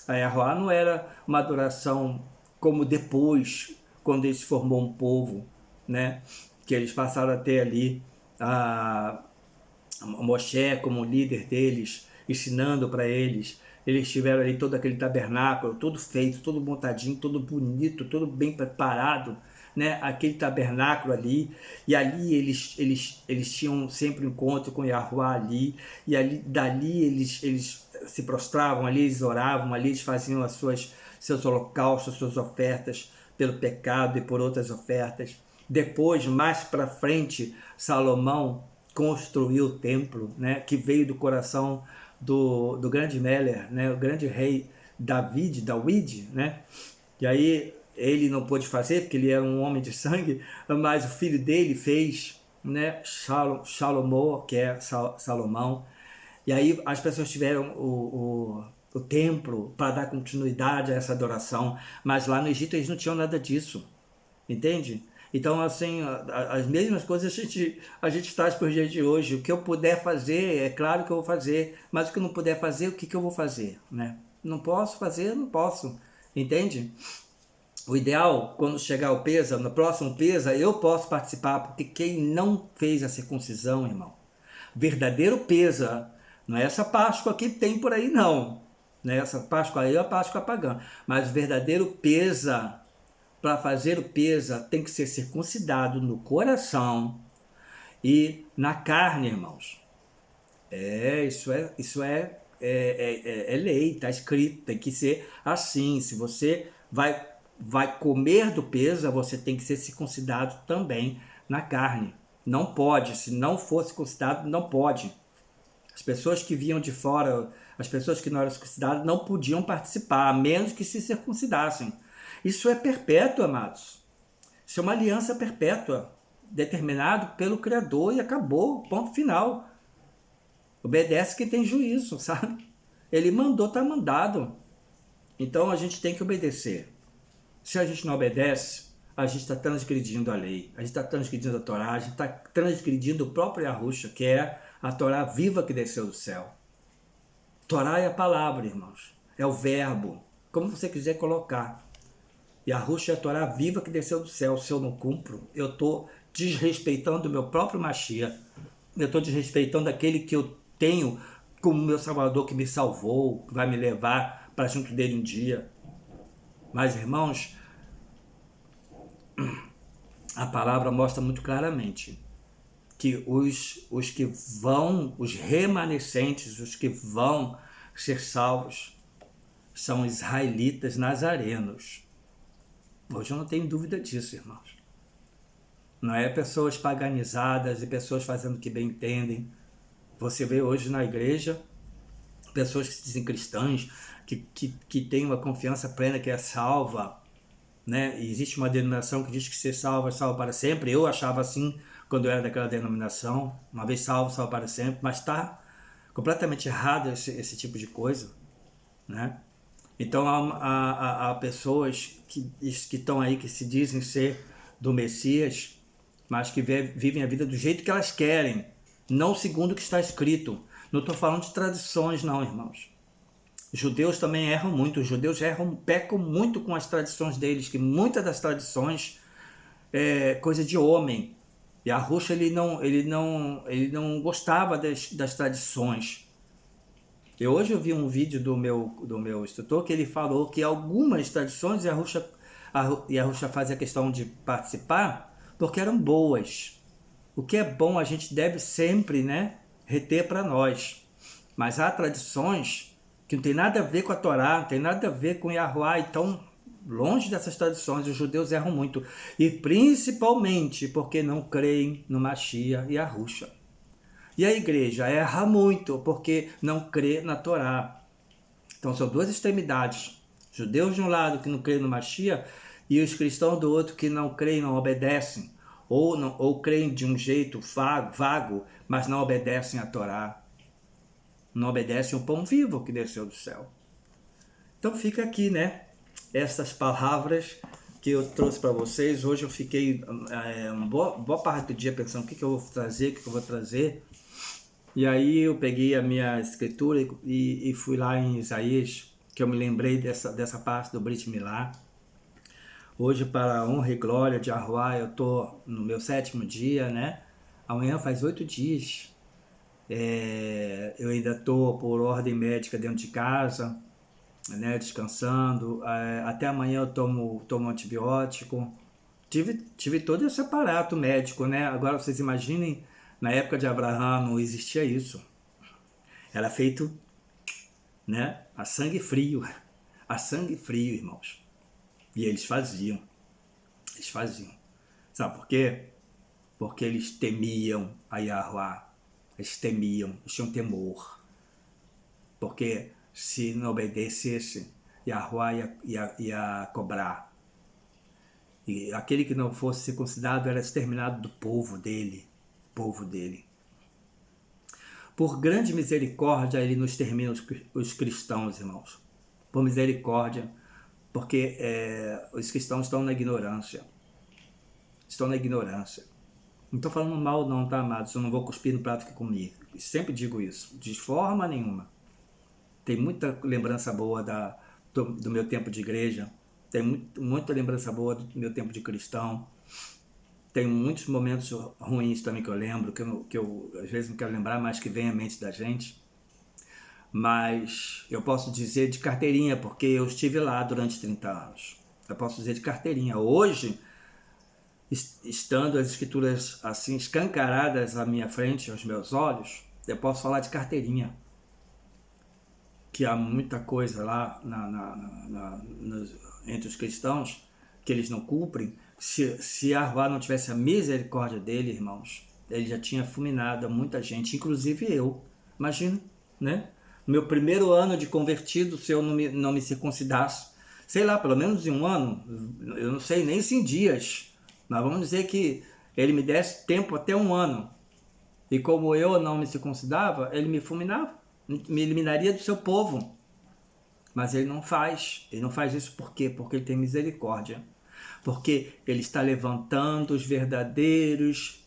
Yahuwah não era uma adoração como depois, quando eles formou um povo, né? Que eles passaram a ter ali Moshe como líder deles, ensinando para eles. Eles tiveram ali todo aquele tabernáculo, todo feito, todo montadinho, todo bonito, todo bem preparado, né? Aquele tabernáculo ali, e ali eles tinham sempre um encontro com Yahuwah ali, e dali eles se prostravam, ali eles oravam, ali eles faziam seus holocaustos, suas ofertas pelo pecado e por outras ofertas. Depois, mais para frente, Salomão construiu o templo, né, que veio do coração do grande Meller, né, o grande rei David, né? E aí ele não pôde fazer porque ele era um homem de sangue, mas o filho dele fez, né, Salomão, que é Salomão. E aí as pessoas tiveram o templo para dar continuidade a essa adoração, mas lá no Egito eles não tinham nada disso, entende? Então, assim, as mesmas coisas a gente traz para o dia de hoje. O que eu puder fazer, é claro que eu vou fazer, mas o que eu não puder fazer, o que eu vou fazer, né? Não posso fazer, não posso, entende? O ideal, quando chegar o Pesa, no próximo Pesa, eu posso participar, porque quem não fez a circuncisão, irmão, verdadeiro Pesa, não é essa Páscoa que tem por aí, não. Né? Essa Páscoa aí é a Páscoa pagã, mas o verdadeiro Pesa, para fazer o Pesa, tem que ser circuncidado no coração e na carne, irmãos. Isso é lei, está escrito, tem que ser assim. Se você vai comer do Pesa, você tem que ser circuncidado também na carne. Não pode, se não for circuncidado, não pode. As pessoas que vinham de fora, as pessoas que não eram circuncidadas, não podiam participar, a menos que se circuncidassem. Isso é perpétuo, amados. Isso é uma aliança perpétua, determinado pelo Criador e acabou, ponto final. Obedece quem tem juízo, sabe? Ele mandou, está mandado. Então a gente tem que obedecer. Se a gente não obedece, a gente está transgredindo a lei, a gente está transgredindo a Torá, a gente está transgredindo o próprio Yahushua, que é a Torá viva que desceu do céu. Torá é a palavra, irmãos. É o verbo, como você quiser colocar. Yahushua é a Torá viva que desceu do céu. Se eu não cumpro, eu estou desrespeitando o meu próprio Mashiach. Eu estou desrespeitando aquele que eu tenho como meu Salvador, que me salvou, que vai me levar para junto dele um dia. Mas, irmãos, a palavra mostra muito claramente que os que vão, os remanescentes, os que vão ser salvos, são israelitas nazarenos. Hoje eu não tenho dúvida disso, irmãos. Não é pessoas paganizadas e pessoas fazendo o que bem entendem. Você vê hoje na igreja pessoas que se dizem cristãs, que têm uma confiança plena que é salva, né? E existe uma denominação que diz que ser salvo é salvo para sempre. Eu achava assim quando eu era daquela denominação, uma vez salvo, salvo para sempre, mas está completamente errado esse tipo de coisa, né? Então há pessoas que estão aí, que se dizem ser do Messias, mas que vivem a vida do jeito que elas querem, não segundo o que está escrito. Não estou falando de tradições não, irmãos. Os judeus também erram muito, os judeus pecam muito com as tradições deles, que muitas das tradições é coisa de homem. E a Yahushua, ele não gostava das tradições. E hoje eu vi um vídeo do meu instrutor que ele falou que algumas tradições Yahushua fazia questão de participar porque eram boas. O que é bom a gente deve sempre, né, reter para nós. Mas há tradições que não tem nada a ver com a Torá, não tem nada a ver com Yahuwah, então longe dessas tradições. Os judeus erram muito, e principalmente porque não creem no Mashiach e Yahushua. E a igreja erra muito porque não crê na Torá. Então são duas extremidades. Judeus de um lado que não creem no Mashiach e os cristãos do outro que não creem, não obedecem. Ou creem de um jeito vago, mas não obedecem à Torá. Não obedecem o pão vivo que desceu do céu. Então fica aqui, né? Essas palavras que eu trouxe para vocês. Hoje eu fiquei uma boa parte do dia pensando o que eu vou trazer, o que eu vou trazer. E aí eu peguei a minha escritura e fui lá em Isaías, que eu me lembrei dessa parte do Brit Milá. Hoje, para a honra e glória de Yahuwah, eu estou no meu 7º dia, né? Amanhã faz 8 dias. Eu ainda estou por ordem médica dentro de casa, né? Descansando. Até amanhã eu tomo antibiótico. Tive todo esse aparato médico, né? Agora vocês imaginem, na época de Abraão não existia isso. Era feito, né, a sangue frio, irmãos. E eles faziam. Sabe por quê? Porque eles temiam a Yahuwah. Eles tinham temor. Porque se não obedecesse, Yahuwah ia cobrar. E aquele que não fosse circuncidado era exterminado do povo dele. Por grande misericórdia, ele nos termina os cristãos, irmãos. Por misericórdia, porque os cristãos estão na ignorância. Não estou falando mal não, tá, amados? Eu não vou cuspir no prato que comi. Sempre digo isso, de forma nenhuma. Tem muita lembrança boa do meu tempo de igreja. Tem muita lembrança boa do meu tempo de cristão. Tem muitos momentos ruins também que eu lembro, que eu às vezes não quero lembrar, mas que vem à mente da gente. Mas eu posso dizer de carteirinha, porque eu estive lá durante 30 anos. Eu posso dizer de carteirinha. Hoje, estando as escrituras assim escancaradas à minha frente, aos meus olhos, eu posso falar de carteirinha. Que há muita coisa lá entre os cristãos que eles não cumprem. Se Yahuwah não tivesse a misericórdia dele, irmãos, ele já tinha fulminado muita gente, inclusive eu. Imagina, né? No meu primeiro ano de convertido, se eu não me circuncidasse, sei lá, pelo menos em um ano, eu não sei nem se em dias, mas vamos dizer que ele me desse tempo até um ano. E como eu não me circuncidava, ele me fulminava, me eliminaria do seu povo. Mas ele não faz. Ele não faz isso por quê? Porque ele tem misericórdia. Porque ele está levantando os verdadeiros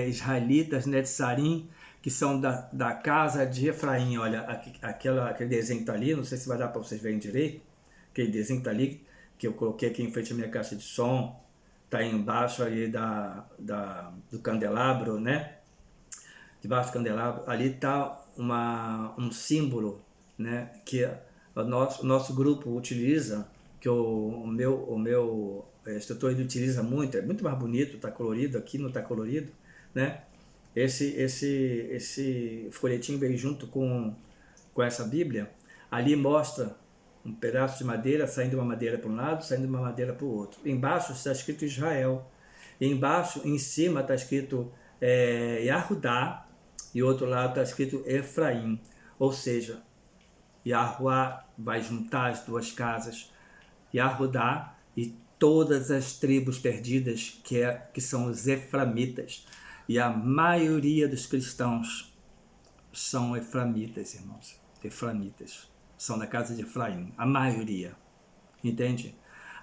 israelitas, Netzarim, que são da casa de Efraim. Olha, aquele desenho que está ali, não sei se vai dar para vocês verem direito, aquele desenho que está ali, que eu coloquei aqui em frente à minha caixa de som, está aí embaixo ali do candelabro, né? Debaixo do candelabro, ali está um símbolo, né? Que o nosso grupo utiliza, que o meu instrutor ele utiliza muito, é muito mais bonito, está colorido, aqui não está colorido, né? Esse folhetinho veio junto com essa Bíblia. Ali mostra um pedaço de madeira, saindo uma madeira para um lado, saindo uma madeira para o outro. Embaixo está escrito Israel. E embaixo, em cima, está escrito Yahudá, e outro lado está escrito Efraim. Ou seja, Yahuá vai juntar as duas casas, Yahudá e todas as tribos perdidas, que são os eframitas. E a maioria dos cristãos são eframitas, irmãos. Eframitas. São da casa de Efraim. A maioria. Entende?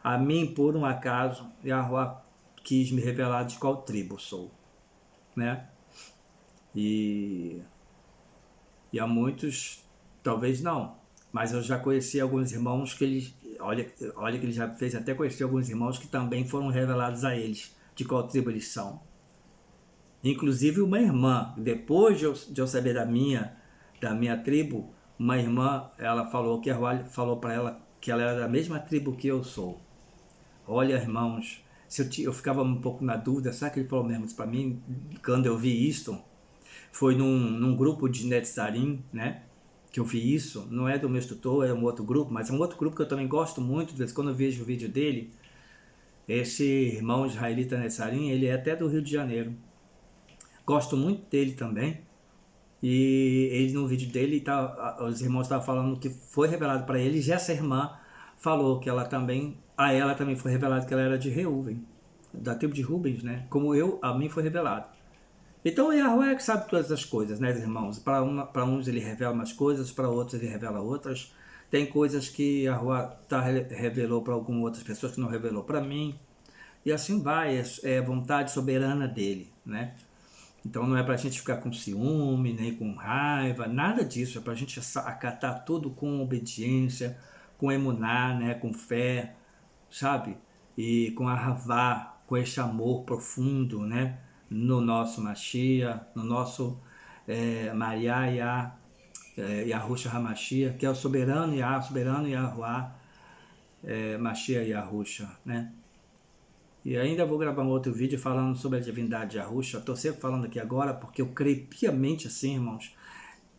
A mim, por um acaso, Yahuá quis me revelar de qual tribo sou. Né? E a muitos, talvez não. Mas eu já conheci alguns irmãos que eles... Olha que ele já fez até conhecer alguns irmãos que também foram revelados a eles de qual tribo eles são. Inclusive uma irmã, depois de eu saber da minha tribo, uma irmã, ela falou que a falou para ela que ela era da mesma tribo que eu sou. Olha, irmãos, eu ficava um pouco na dúvida, será que ele falou mesmo isso para mim? Quando eu vi isto, foi num grupo de Netzarim, né? Que eu vi isso, não é do meu instrutor, é um outro grupo, mas é um outro grupo que eu também gosto muito, de vez em quando eu vejo o vídeo dele. Esse irmão israelita Netzarim, ele é até do Rio de Janeiro. Gosto muito dele também. E ele, no vídeo dele, os irmãos estavam falando que foi revelado para eles, e essa irmã falou que ela também foi revelado que ela era de Reuven, da tribo de Rubens, né? Como a mim foi revelado. Então Yahweh é que sabe todas as coisas, né, irmãos? Para uns ele revela umas coisas, para outros ele revela outras. Tem coisas que Yahweh revelou para algumas outras pessoas que não revelou para mim. E assim vai, é vontade soberana dele, né? Então não é para a gente ficar com ciúme, nem com raiva, nada disso. É para a gente acatar tudo com obediência, com emuná, né, com fé, sabe? E com ahavá, com esse amor profundo, né? No nosso Mashiach, no nosso Maria Yahushua HaMashiach, que é o soberano Yahuá, Mashiach Yahushua, né? E ainda vou gravar um outro vídeo falando sobre a divindade de Yahushua. Estou sempre falando aqui agora porque eu creio piamente assim, irmãos.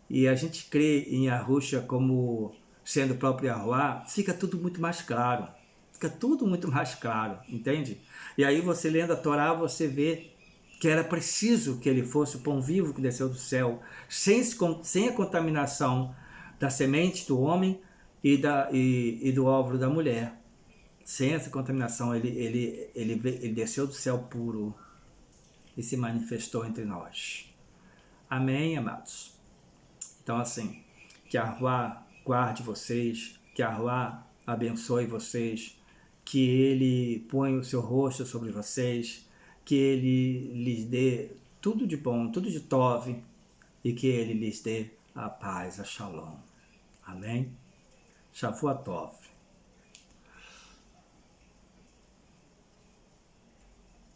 E a gente crê em Yahushua como sendo o próprio Yahuá, fica tudo muito mais claro. Fica tudo muito mais claro, entende? E aí você lendo a Torá, você vê que era preciso que ele fosse o pão vivo que desceu do céu, sem a contaminação da semente do homem e do óvulo da mulher. Sem essa contaminação, ele desceu do céu puro e se manifestou entre nós. Amém, amados? Então, assim, que Yahuá guarde vocês, que Yahuá abençoe vocês, que ele ponha o seu rosto sobre vocês, que ele lhes dê tudo de bom, tudo de tov, e que ele lhes dê a paz, a shalom. Amém? Shavuot Tov.